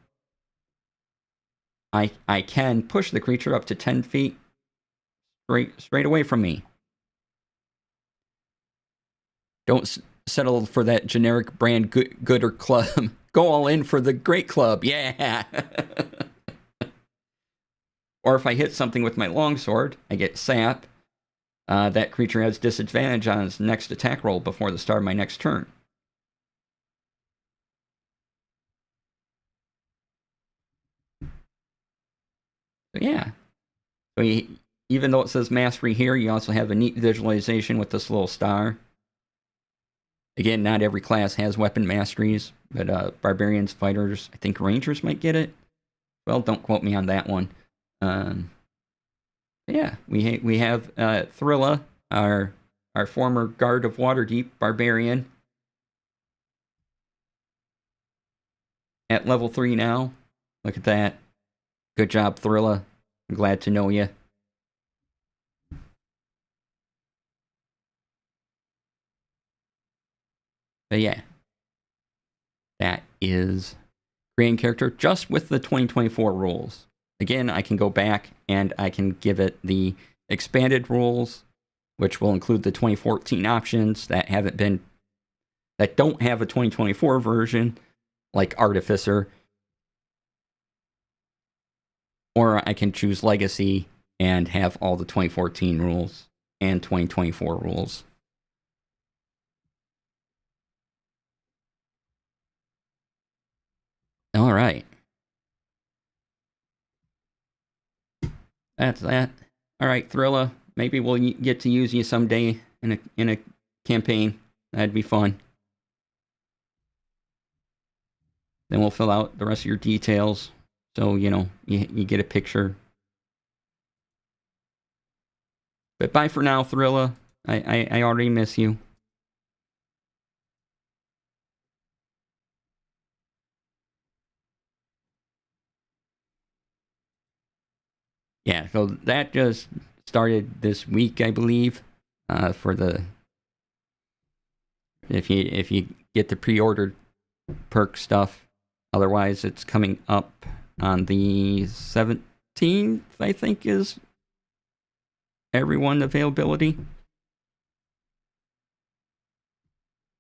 I can push the creature up to 10 feet straight away from me. Don't settle for that generic brand gooder club. Go all in for the great club. Yeah. Or if I hit something with my longsword, I get sap. That creature has disadvantage on its next attack roll before the start of my next turn. So yeah. So even though it says mastery here, you also have a neat visualization with this little star. Again, not every class has weapon masteries, but barbarians, fighters, I think rangers might get it. Well, don't quote me on that one. Yeah, we have Thrilla, our former guard of Waterdeep barbarian, at level 3 now. Look at that. Good job, Thrilla. I'm glad to know you. But yeah, that is creating character just with the 2024 rules. Again, I can go back and I can give it the expanded rules, which will include the 2014 options that don't have a 2024 version, like Artificer. Or I can choose Legacy and have all the 2014 rules and 2024 rules. All right. That's that. All right, Thrilla. Maybe we'll get to use you someday in a campaign. That'd be fun. Then we'll fill out the rest of your details, so you get a picture. But bye for now, Thrilla. I already miss you. Yeah, so that just started this week, I believe. For the if you get the pre-ordered perk stuff. Otherwise, it's coming up on the 17th, I think, is everyone availability.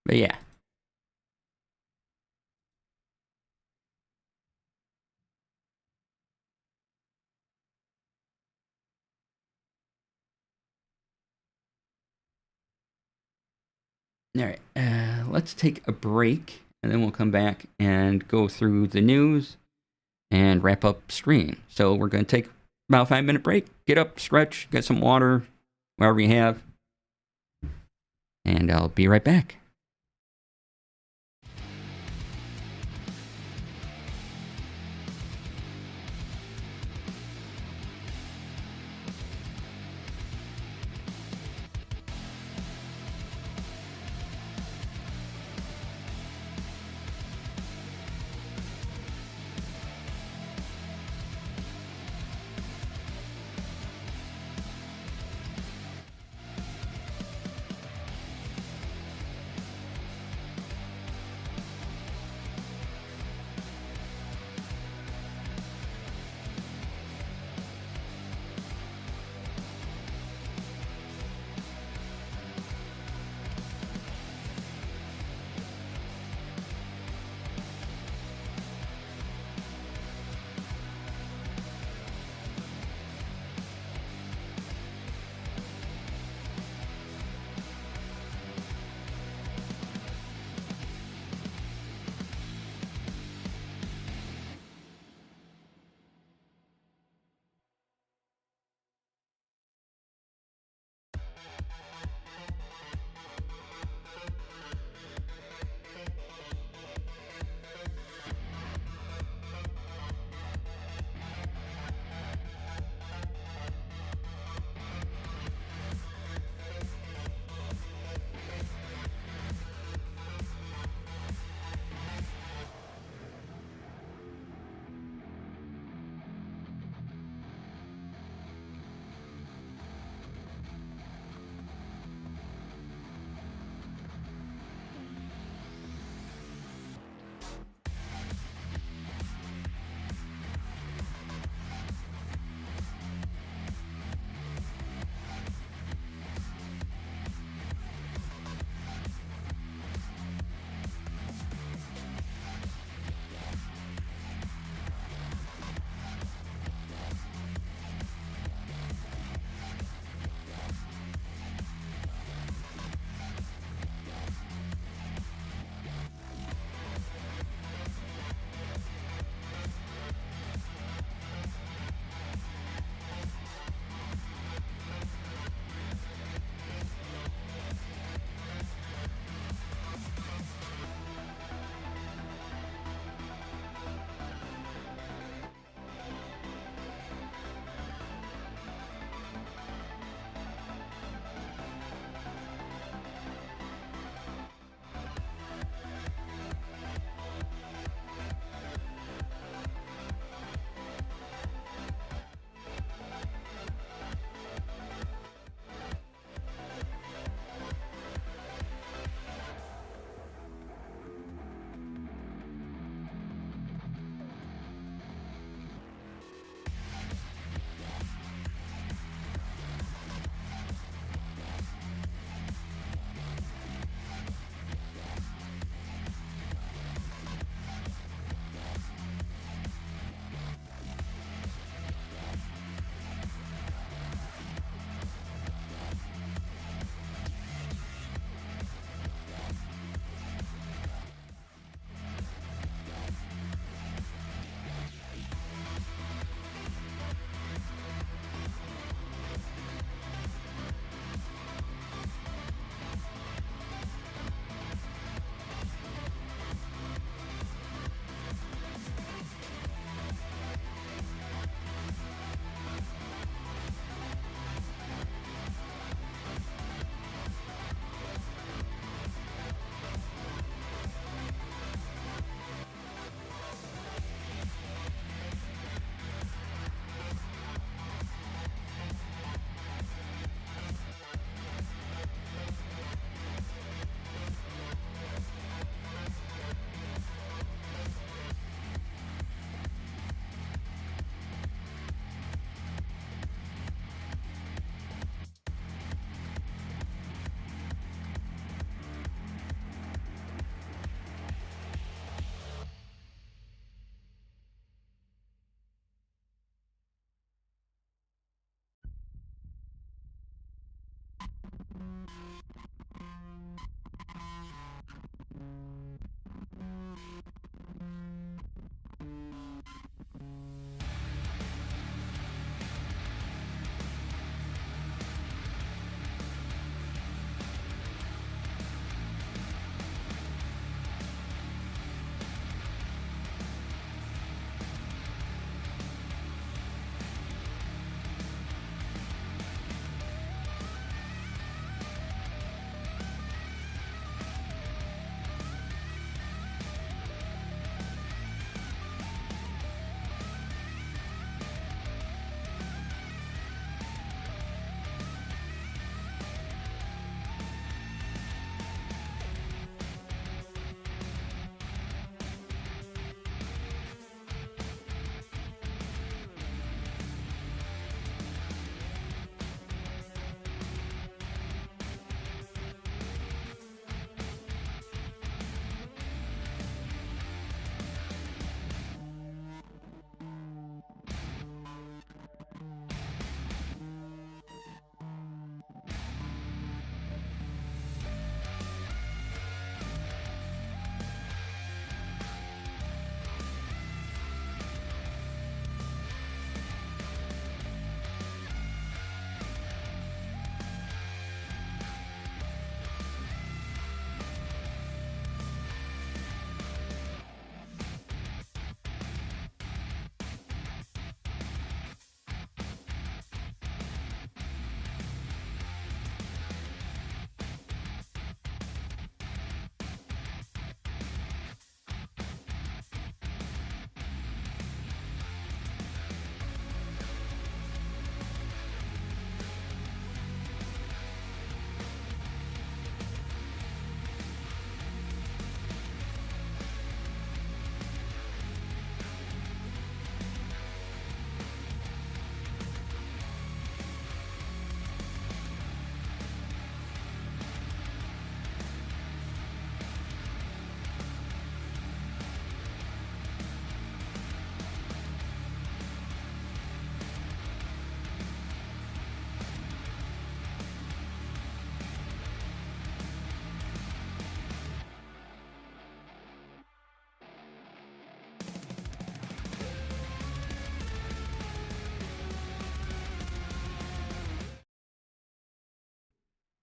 But yeah. All right, let's take a break, and then we'll come back and go through the news and wrap up stream. So we're going to take about a 5-minute break. Get up, stretch, get some water, whatever you have, and I'll be right back.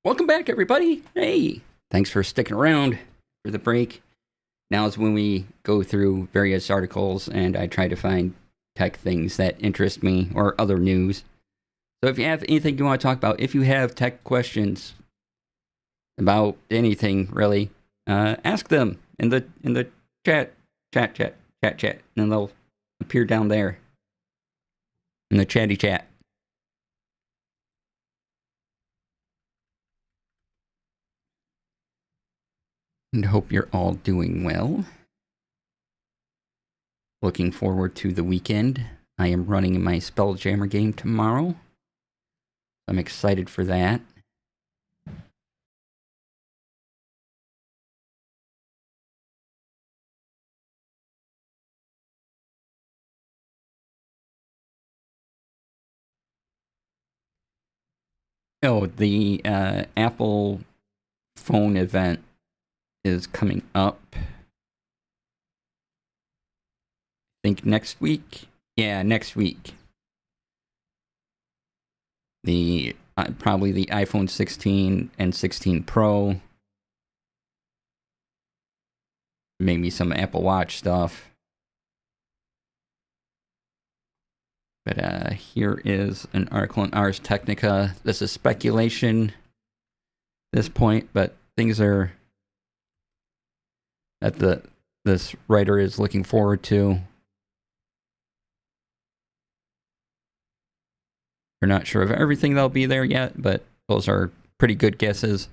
Welcome back, everybody. Hey, thanks for sticking around for the break. Now is when we go through various articles and I try to find tech things that interest me or other news. So if you have anything you want to talk about, if you have tech questions about anything really, ask them in the chat, and they'll appear down there in the chatty chat. And hope you're all doing well. Looking forward to the weekend. I am running my Spelljammer game tomorrow. I'm excited for that. Oh, the Apple phone event is coming up. I think next week. Yeah, next week. The probably the iPhone 16 and 16 Pro. Maybe some Apple Watch stuff. But here is an article in Ars Technica. This is speculation at this point, but things are that this writer is looking forward to. We're not sure of everything that'll be there yet, but those are pretty good guesses.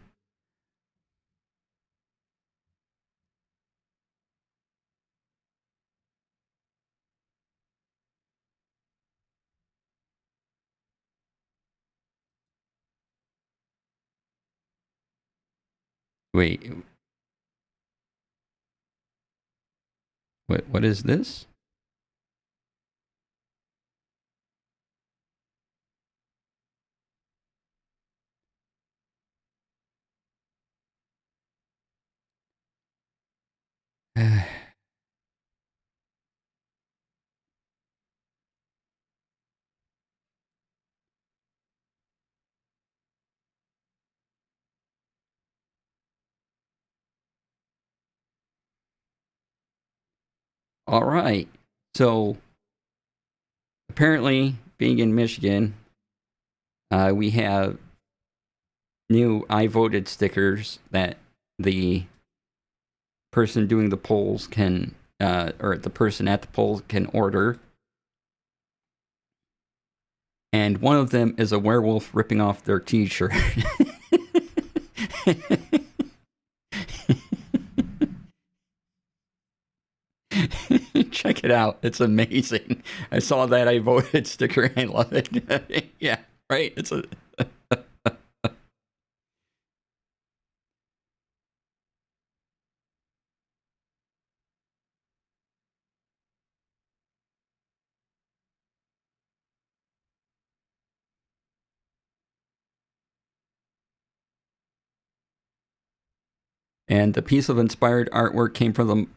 Wait. What is this? All right. So apparently, being in Michigan, we have new I voted stickers that the person doing the polls can, or the person at the polls can order. And one of them is a werewolf ripping off their t-shirt. Check it out. It's amazing. I saw that I voted sticker and I love it. Yeah, right. It's a and the piece of inspired artwork came from the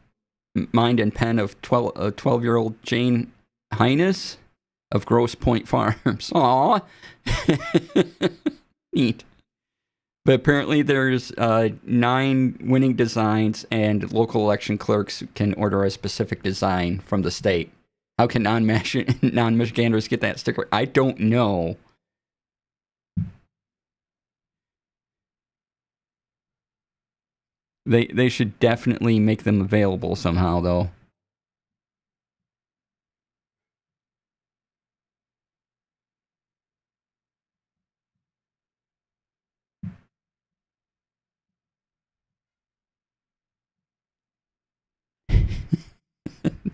mind and pen of 12-year-old Jane Highness of Grosse Pointe Farms. Aw. Neat. But apparently there's 9 winning designs, and local election clerks can order a specific design from the state. How can non-Michiganders get that sticker? I don't know. They should definitely make them available somehow, though.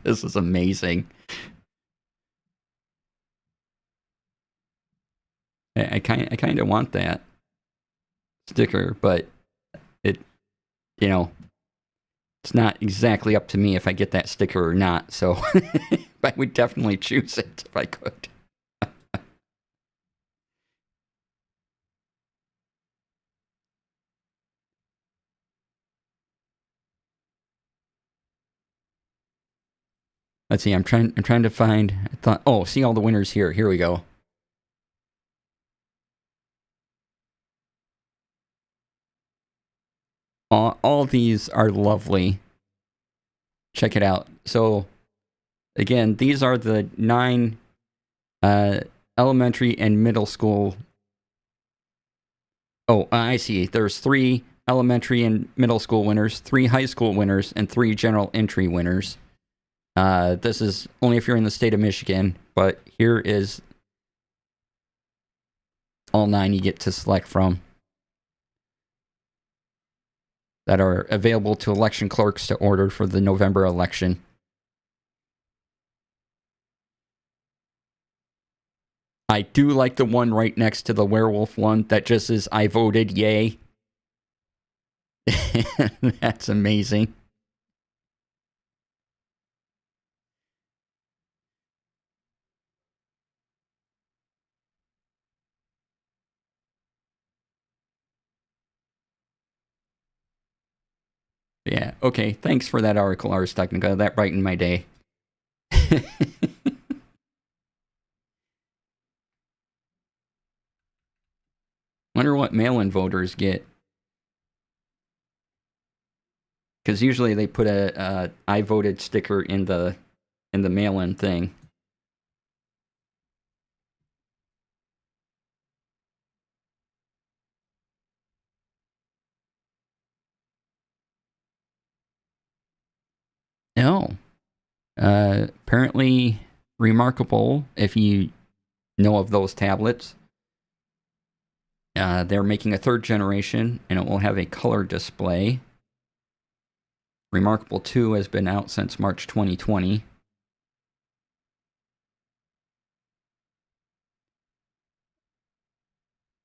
This is amazing. I kind of want that sticker, but it, you know, it's not exactly up to me if I get that sticker or not. So I would definitely choose it if I could. Let's see. I'm trying to find. I thought. Oh, see all the winners here. Here we go. All these are lovely. Check it out. So, again, these are the 9 elementary and middle school. Oh, I see. There's 3 elementary and middle school winners, 3 high school winners, and 3 general entry winners. This is only if you're in the state of Michigan, but here is all 9 you get to select from that are available to election clerks to order for the November election. I do like the one right next to the werewolf one that just says, I voted, yay. That's amazing. Yeah, okay. Thanks for that article, Ars Technica. That brightened my day. Wonder what mail-in voters get. Because usually they put a I voted sticker in the mail-in thing. No. Apparently remarkable if you know of those tablets. They're making a 3rd generation, and it will have a color display. Remarkable 2 has been out since March 2020.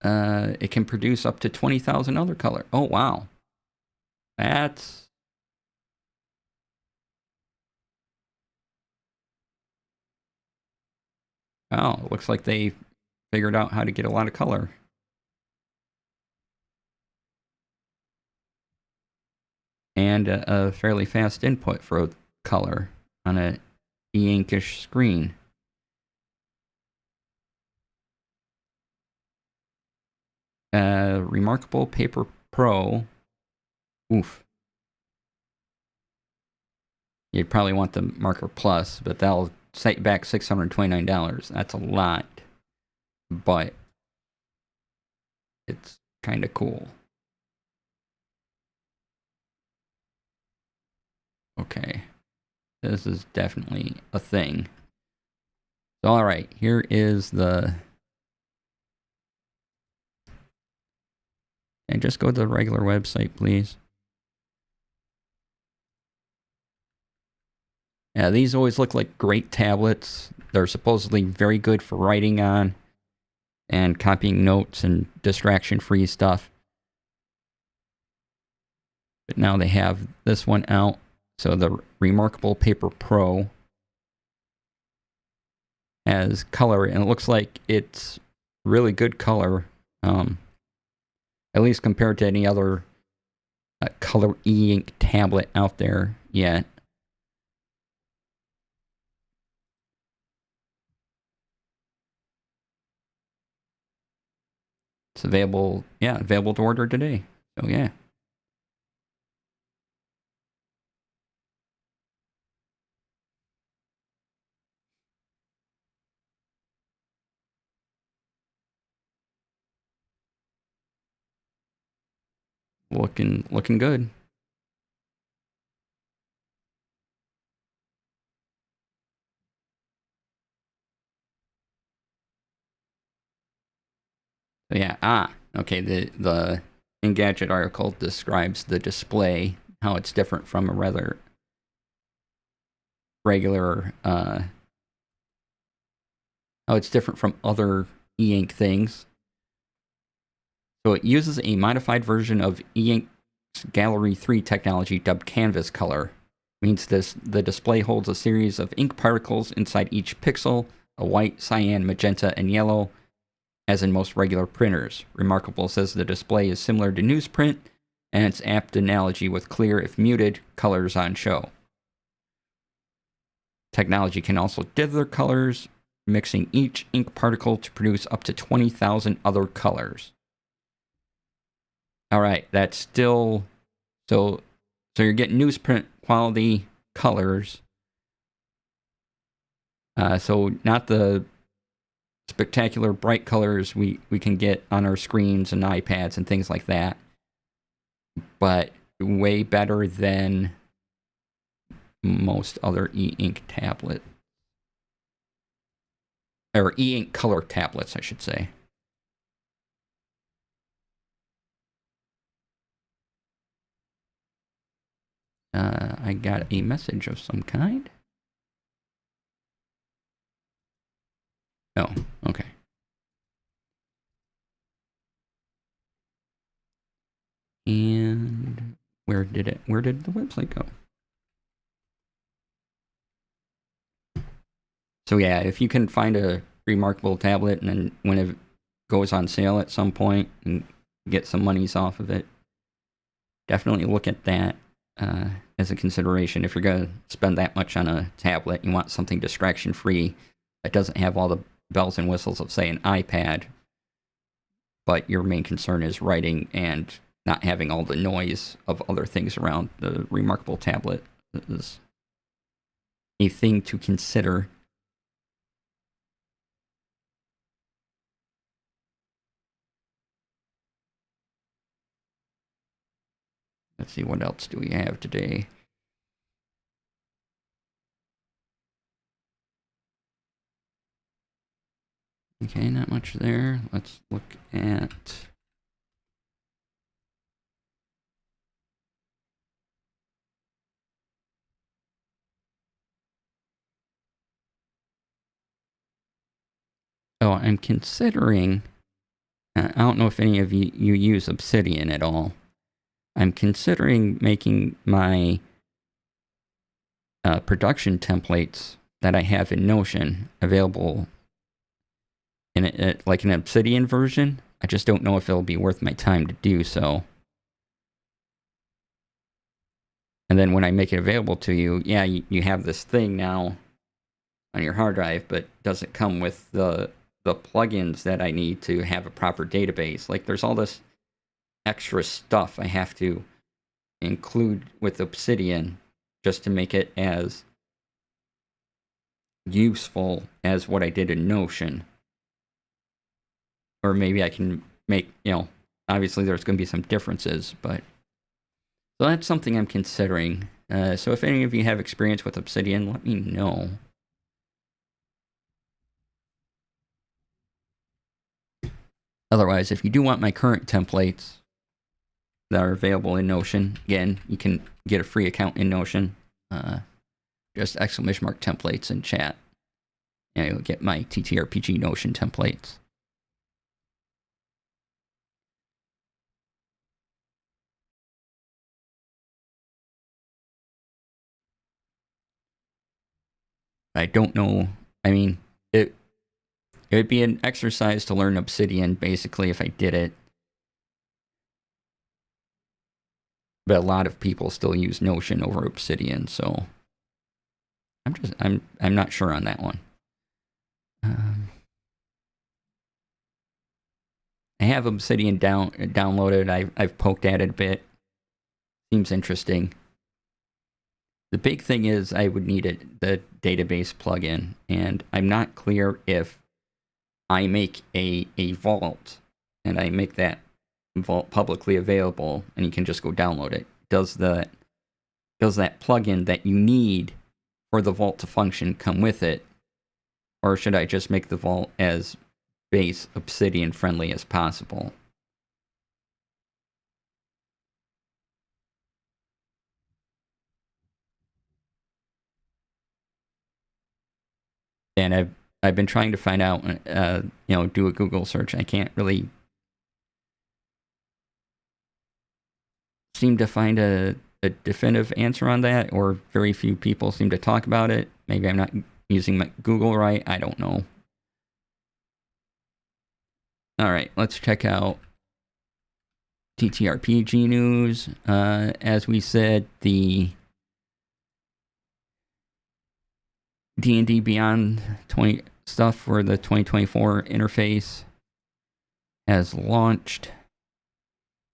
It can produce up to 20,000 other color. Oh, wow. That's... Oh, it looks like they figured out how to get a lot of color. and a fairly fast input for a color on a e-inkish screen. Remarkable Paper Pro. Oof. You'd probably want the Marker Plus, but that'll set you back $629. That's a lot, but it's kind of cool. Okay, this is definitely a thing. So, all right, here is the... And just go to the regular website, please. Yeah, these always look like great tablets. They're supposedly very good for writing on and copying notes and distraction-free stuff. But now they have this one out. So the Remarkable Paper Pro has color, and it looks like it's really good color, at least compared to any other color e-ink tablet out there yet. It's available, yeah, available to order today. So yeah. Looking good. So yeah, okay, the Engadget article describes the display, how it's different from a rather regular, how it's different from other e-ink things. So it uses a modified version of e-ink's Gallery 3 technology dubbed Canvas Color. Means the display holds a series of ink particles inside each pixel, a white, cyan, magenta, and yellow, as in most regular printers. Remarkable says the display is similar to newsprint, and its apt analogy with clear, if muted, colors on show. Technology can also dither colors, mixing each ink particle to produce up to 20,000 other colors. All right, that's still... So you're getting newsprint quality colors. So not the spectacular bright colors we can get on our screens and iPads and things like that, but way better than most other e-ink tablets. Or e-ink color tablets, I should say. I got a message of some kind. Oh, okay. And where did the website go? So yeah, if you can find a Remarkable tablet, and then when it goes on sale at some point and get some monies off of it, definitely look at that as a consideration. If you're going to spend that much on a tablet, you want something distraction-free that doesn't have all the bells and whistles of, say, an iPad, but your main concern is writing and not having all the noise of other things around. The Remarkable tablet is a thing to consider. Let's see, what else do we have today? Okay, not much there. Let's look at... Oh, I'm considering... I don't know if any of you use Obsidian at all. I'm considering making my production templates that I have in Notion available in like an Obsidian version. I just don't know if it'll be worth my time to do so. And then when I make it available to you, yeah, you have this thing now on your hard drive, but does it come with the plugins that I need to have a proper database? Like, there's all this extra stuff I have to include with Obsidian just to make it as useful as what I did in Notion. Or maybe I can make, obviously there's going to be some differences, but so that's something I'm considering. So if any of you have experience with Obsidian, let me know. Otherwise, if you do want my current templates that are available in Notion, again, you can get a free account in Notion. Just ! templates in chat. And you'll get my TTRPG Notion templates. I don't know. I mean, it would be an exercise to learn Obsidian, basically, if I did it. But a lot of people still use Notion over Obsidian, so I'm not sure on that one. I have Obsidian downloaded. I've poked at it a bit. Seems interesting. The big thing is I would need the database plugin, and I'm not clear if I make a vault and I make that vault publicly available and you can just go download it. Does that plugin that you need for the vault to function come with it? Or should I just make the vault as base Obsidian friendly as possible? And I've been trying to find out, do a Google search. I can't really seem to find a definitive answer on that, or very few people seem to talk about it. Maybe I'm not using my Google right. I don't know. All right, let's check out TTRPG news. As we said, the D&D Beyond 20 stuff for the 2024 interface has launched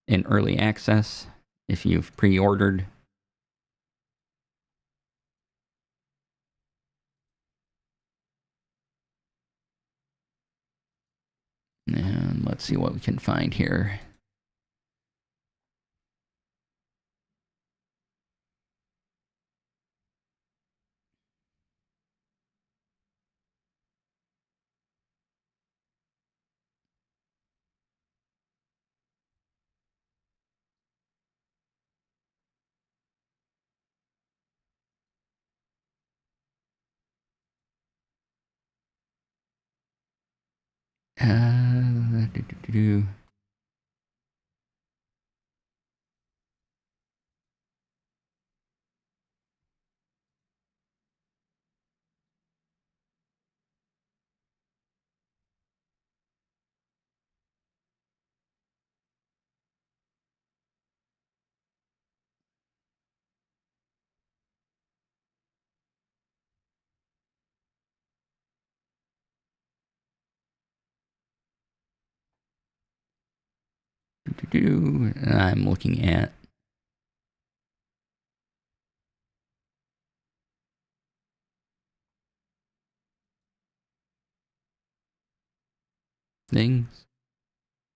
in early access if you've pre-ordered. And let's see what we can find here. I'm looking at things.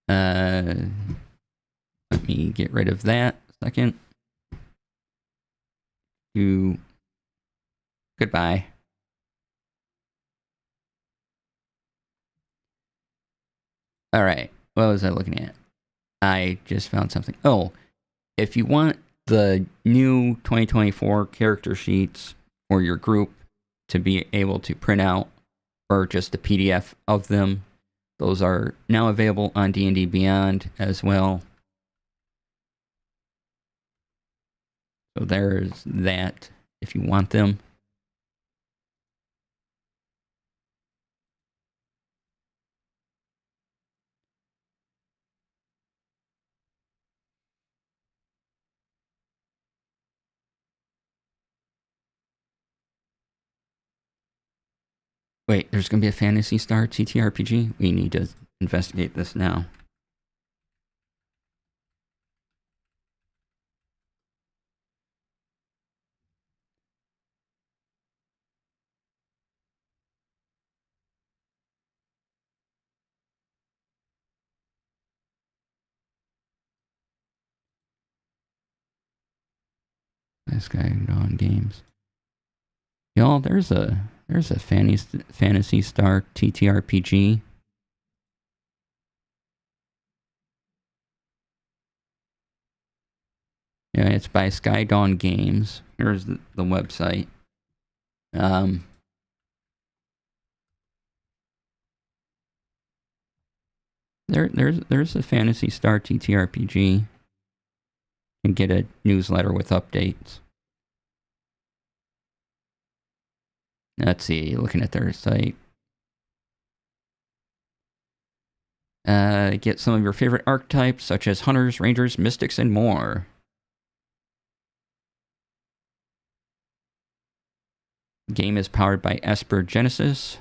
Let me get rid of that a second. Goodbye. All right, what was I looking at? I just found something. Oh, if you want the new 2024 character sheets for your group to be able to print out, or just a PDF of them, those are now available on D&D Beyond as well. So there's that if you want them. Wait, there's going to be a Phantasy Star TTRPG? We need to investigate this now. This guy on games. Y'all, there's a Phantasy Star TTRPG. Yeah, it's by Sky Dawn Games. Here's the website. There's a Phantasy Star TTRPG. And get a newsletter with updates. Let's see, looking at their site. Get some of your favorite archetypes, such as hunters, rangers, mystics, and more. The game is powered by Esper Genesis.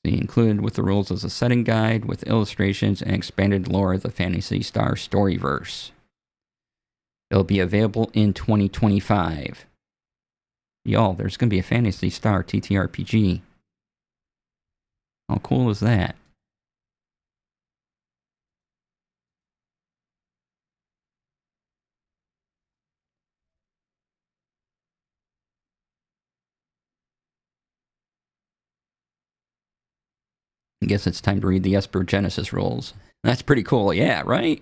Included with the rules is a setting guide with illustrations and expanded lore of the Phantasy Star Storyverse. It'll be available in 2025. Y'all, there's going to be a Phantasy Star TTRPG. How cool is that? I guess it's time to read the Esper Genesis rules. That's pretty cool, yeah, right?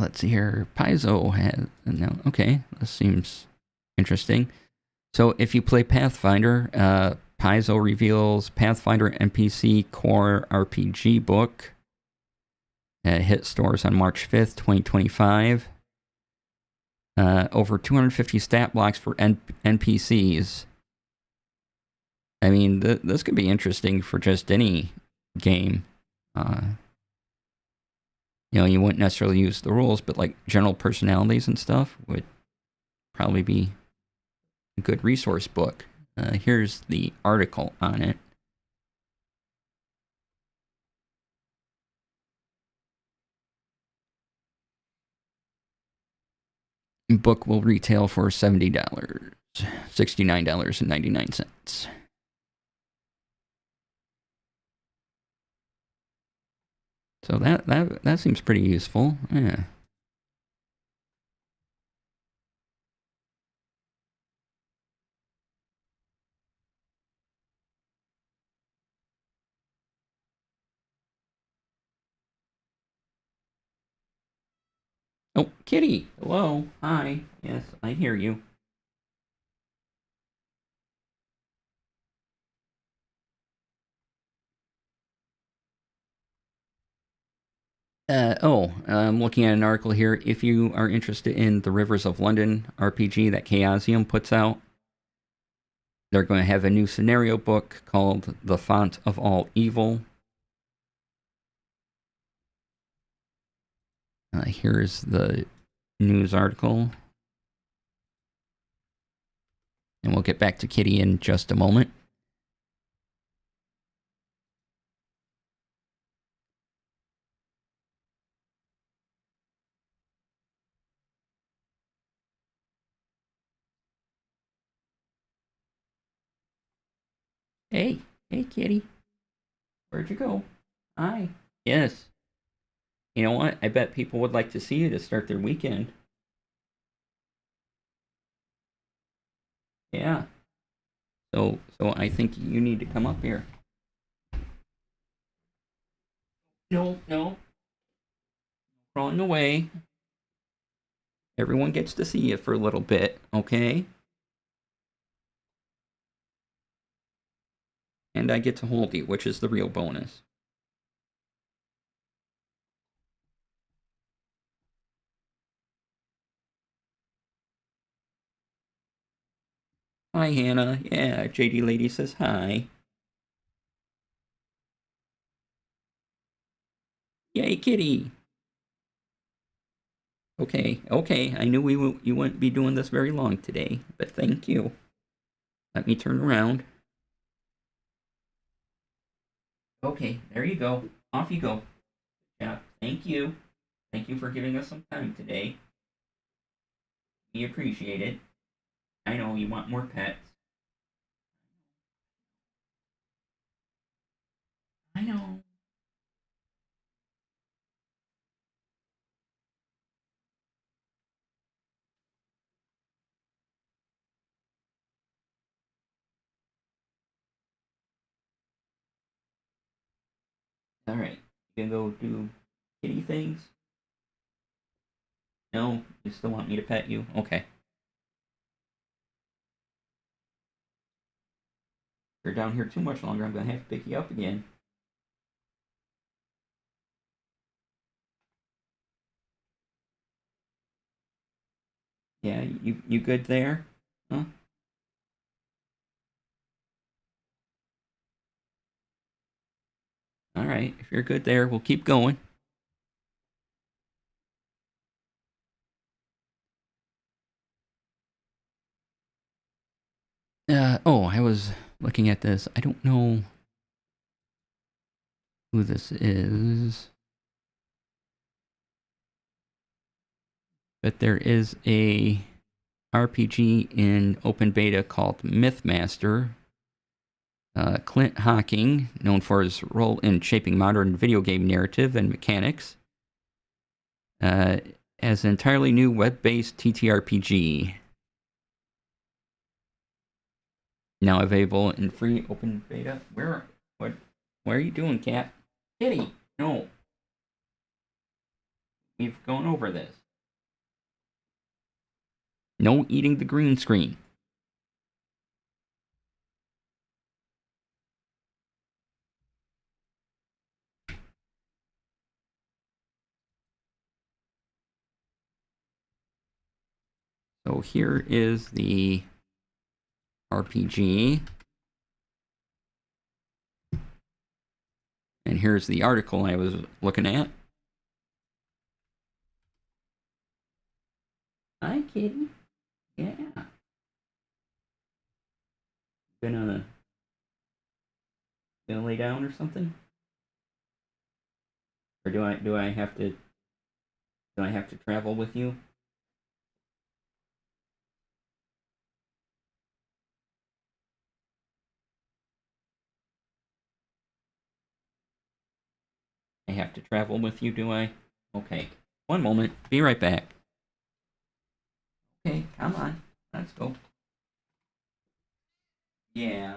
Let's see here. Paizo has... No, okay, this seems interesting. So if you play Pathfinder, Paizo reveals Pathfinder NPC Core RPG book. It hit stores on March 5th, 2025. Over 250 stat blocks for NPCs. I mean, this could be interesting for just any game. You wouldn't necessarily use the rules, but like general personalities and stuff would probably be a good resource book. Here's the article on it. The book will retail for $70, $69.99. So that seems pretty useful. Yeah. Oh, Kitty. Hello. Hi. Yes, I hear you. I'm looking at an article here. If you are interested in the Rivers of London RPG that Chaosium puts out, they're going to have a new scenario book called The Font of All Evil. Here's the news article. And we'll get back to Kitty in just a moment. Hey, Kitty. Where'd you go? Hi. Yes. You know what? I bet people would like to see you to start their weekend. Yeah. So I think you need to come up here. No. Crawling away. Everyone gets to see you for a little bit, okay? and I get to hold you, which is the real bonus. Hi, Hannah. Yeah, JD Lady says hi. Yay, kitty. Okay, okay. I knew you wouldn't be doing this very long today, but thank you. Let me turn around. Okay, there you go. Off you go. Yeah, thank you. Thank you for giving us some time today. We appreciate it. I know you want more pets. I know. All right. You gonna go do kitty things? No, you still want me to pet you? Okay. If you're down here too much longer, I'm gonna have to pick you up again. Yeah, you good there? Huh? All right. If you're good there, we'll keep going. Oh, I was looking at this. I don't know who this is, but there is a RPG in open beta called Mythmaster. Clint Hocking, known for his role in shaping modern video game narrative and mechanics, as an entirely new web-based TTRPG. Now available in free open beta. What are you doing, cat? Kitty, no. We've gone over this. No eating the green screen. So here is the RPG. And here's the article I was looking at. Hi, kitty. Yeah. Gonna lay down or something? Or do I have to travel with you? I have to travel with you, do I? Okay. One moment. Be right back. Okay, come on. Let's go. Yeah.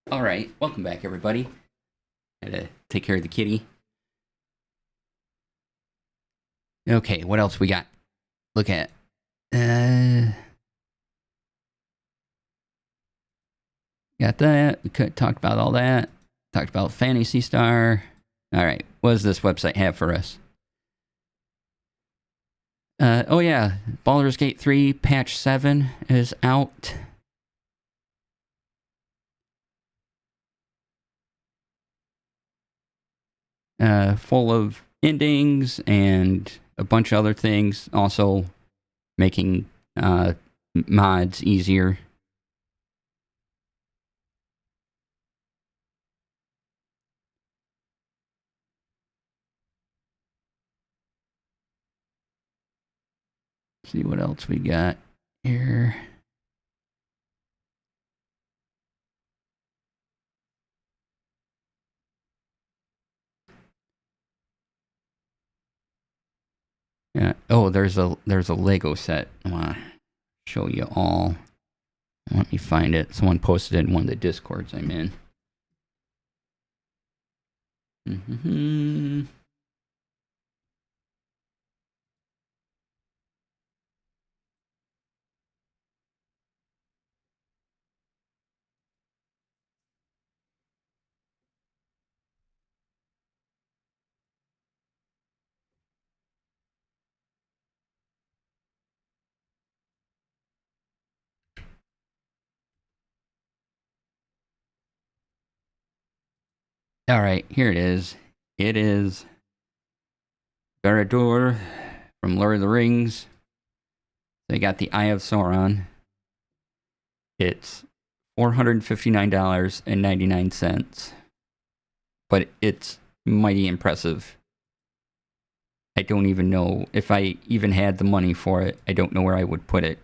All right, welcome back, everybody. Had to take care of the kitty. Okay, what else we got? Look at. Got that. We talked about all that. Talked about Fantasy Star. All right, what does this website have for us? Oh yeah, Baldur's Gate 3 patch 7 is out. Full of endings and a bunch of other things. Also making mods easier. See what else we got here. Yeah. Oh, there's a Lego set. I want to show you all. Let me find it. Someone posted it in one of the Discords I'm in. Mm-hmm. All right, here it is. It is Barad-dûr from Lord of the Rings. They got the Eye of Sauron. It's $459.99, but it's mighty impressive. I don't even know if I even had the money for it. I don't know where I would put it.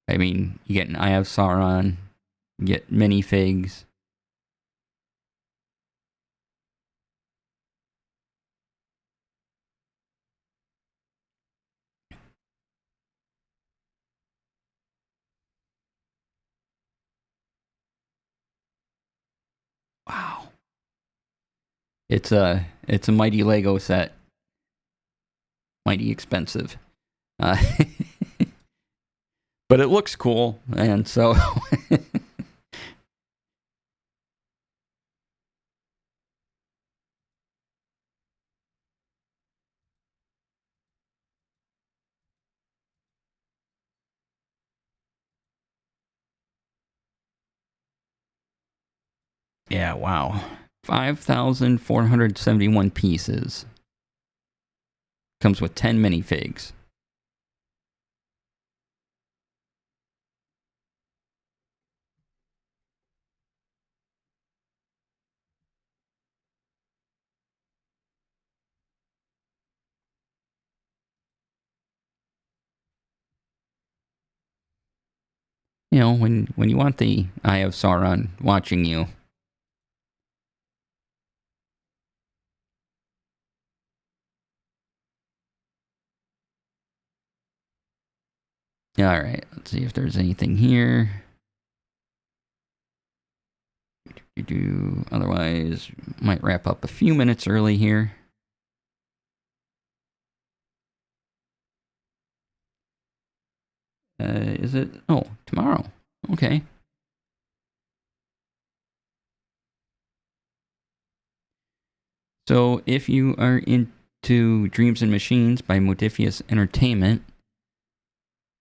I mean, you get an Eye of Sauron, you get minifigs. Wow. It's a mighty Lego set. Mighty expensive. But it looks cool, and so yeah, wow. 5,471 pieces. Comes with 10 minifigs. You know, when you want the Eye of Sauron watching you. All right, let's see if there's anything here. Otherwise, might wrap up a few minutes early here. Is it? Oh, tomorrow. Okay. So if you are into Dreams and Machines by Modifius Entertainment,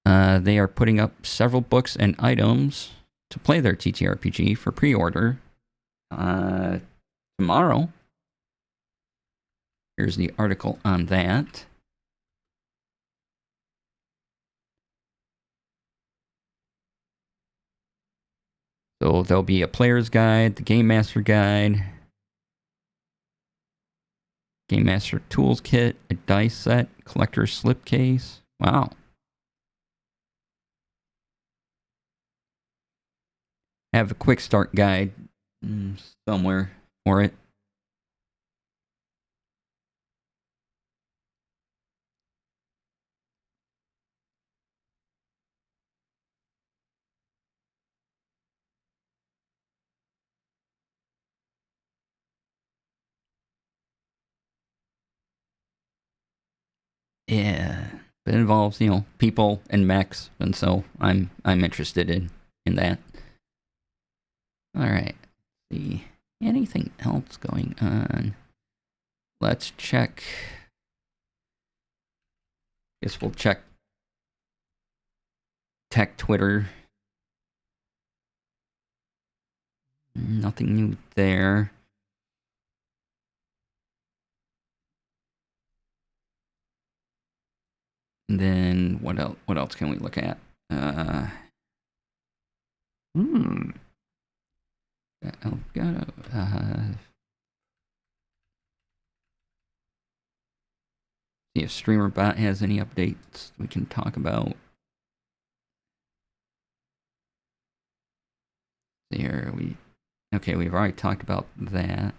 they are putting up several books and items to play their TTRPG for pre-order tomorrow. Here's the article on that. So there'll be a player's guide, the Game Master guide, Game Master tools kit, a dice set, collector's slipcase. Wow. Have a quick start guide somewhere for it. Yeah, it involves, you know, people and mechs, and so I'm interested in that. All right. Let's see, anything else going on? Let's check. Guess we'll check tech Twitter. Nothing new there. And then what else? What else can we look at? Elgato. See if StreamerBot has any updates we can talk about. Here we've already talked about that.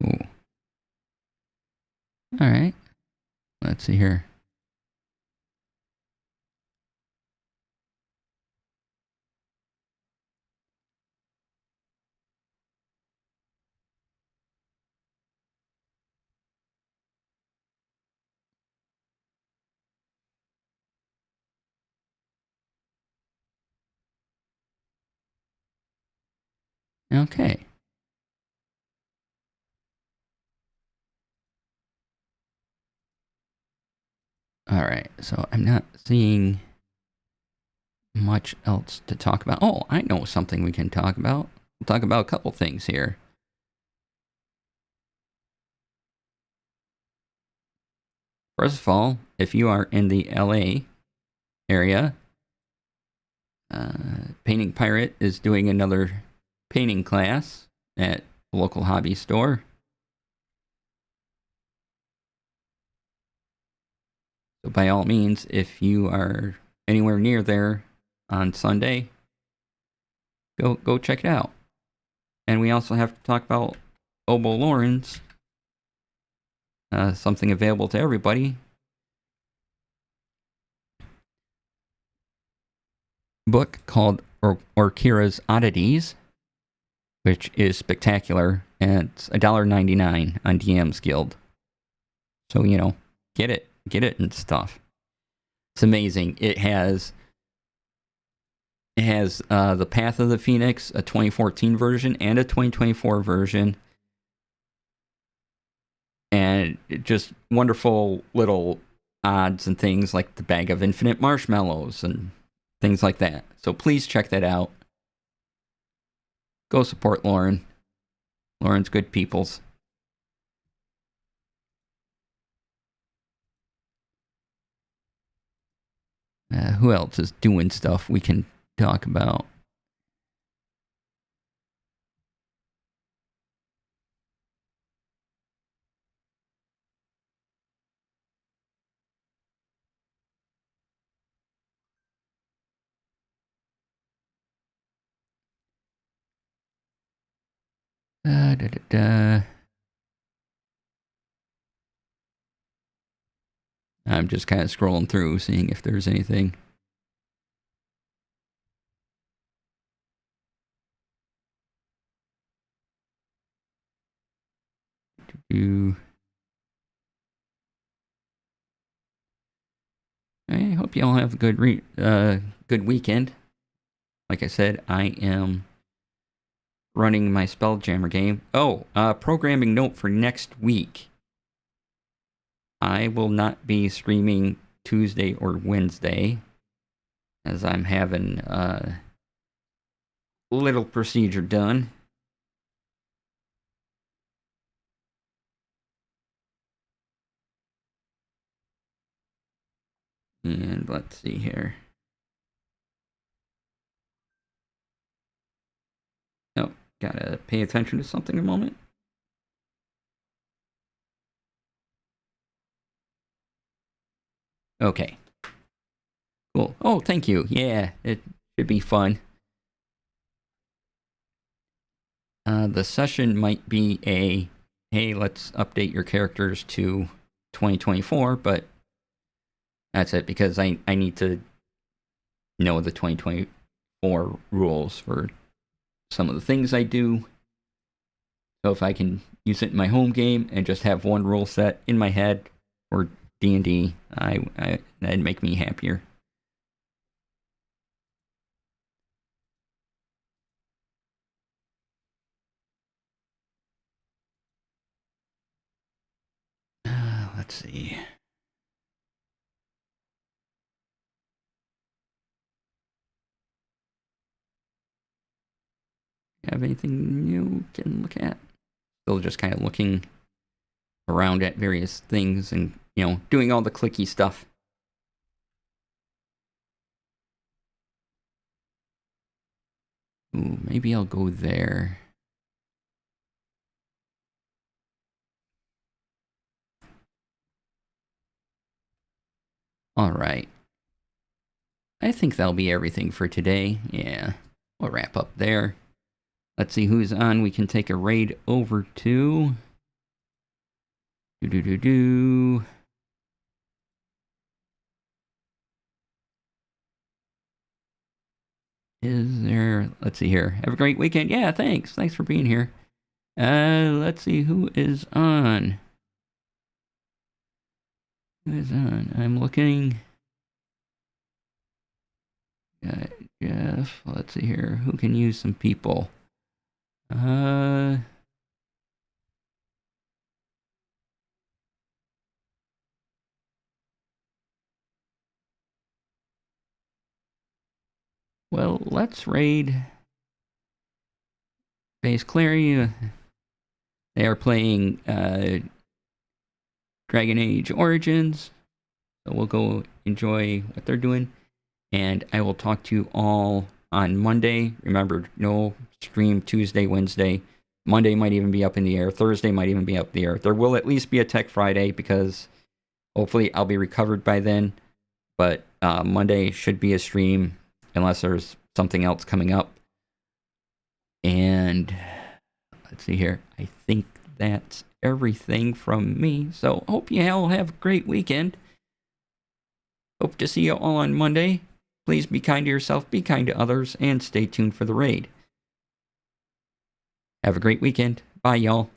Ooh. All right. Let's see here. Okay. All right. So I'm not seeing much else to talk about. Oh, I know something we can talk about. We'll talk about a couple things here. First of all, if you are in the LA area, Painting Pirate is doing another painting class at a local hobby store. So by all means, if you are anywhere near there on Sunday, go check it out. And we also have to talk about Obo Lauren's, something available to everybody. Book called Orkira's Oddities, which is spectacular, and it's $1.99 on DM's Guild. So, you know, get it and stuff. It's amazing. It has the Path of the Phoenix, a 2014 version and a 2024 version, and just wonderful little odds and things like the bag of infinite marshmallows and things like that. So please check that out. Go support Lauren. Lauren's good peoples. Who else is doing stuff we can talk about? I'm just kind of scrolling through, seeing if there's anything. I hope you all have a good weekend. Like I said, I am running my Spelljammer game. Oh, programming note for next week. I will not be streaming Tuesday or Wednesday, as I'm having a little procedure done. And let's see here. Oh, gotta pay attention to something a moment. Okay. Cool. Oh, thank you. Yeah, it should be fun. The session might be a hey, let's update your characters to 2024, but that's it, because I need to know the 2024 rules for some of the things I do. So if I can use it in my home game and just have one rule set in my head for D&D, that'd make me happier. Let's see. Have anything new we can look at? Still just kind of looking around at various things and, doing all the clicky stuff. Ooh, maybe I'll go there. All right. I think that'll be everything for today. Yeah, we'll wrap up there. Let's see who's on. We can take a raid over to. Is there? Let's see here. Have a great weekend. Yeah, thanks. Thanks for being here. Let's see who is on. Who is on? I'm looking. Jeff. Let's see here. Who can use some people? Well, let's raid Base Clary. They are playing Dragon Age Origins. So we'll go enjoy what they're doing. And I will talk to you all on Monday. Remember, no stream Tuesday, Wednesday. Monday might even be up in the air. Thursday might even be up in the air. There will at least be a Tech Friday, because hopefully I'll be recovered by then. But Monday should be a stream, unless there's something else coming up. And let's see here. I think that's everything from me. So hope you all have a great weekend. Hope to see you all on Monday. Please be kind to yourself, be kind to others, and stay tuned for the raid. Have a great weekend. Bye, y'all.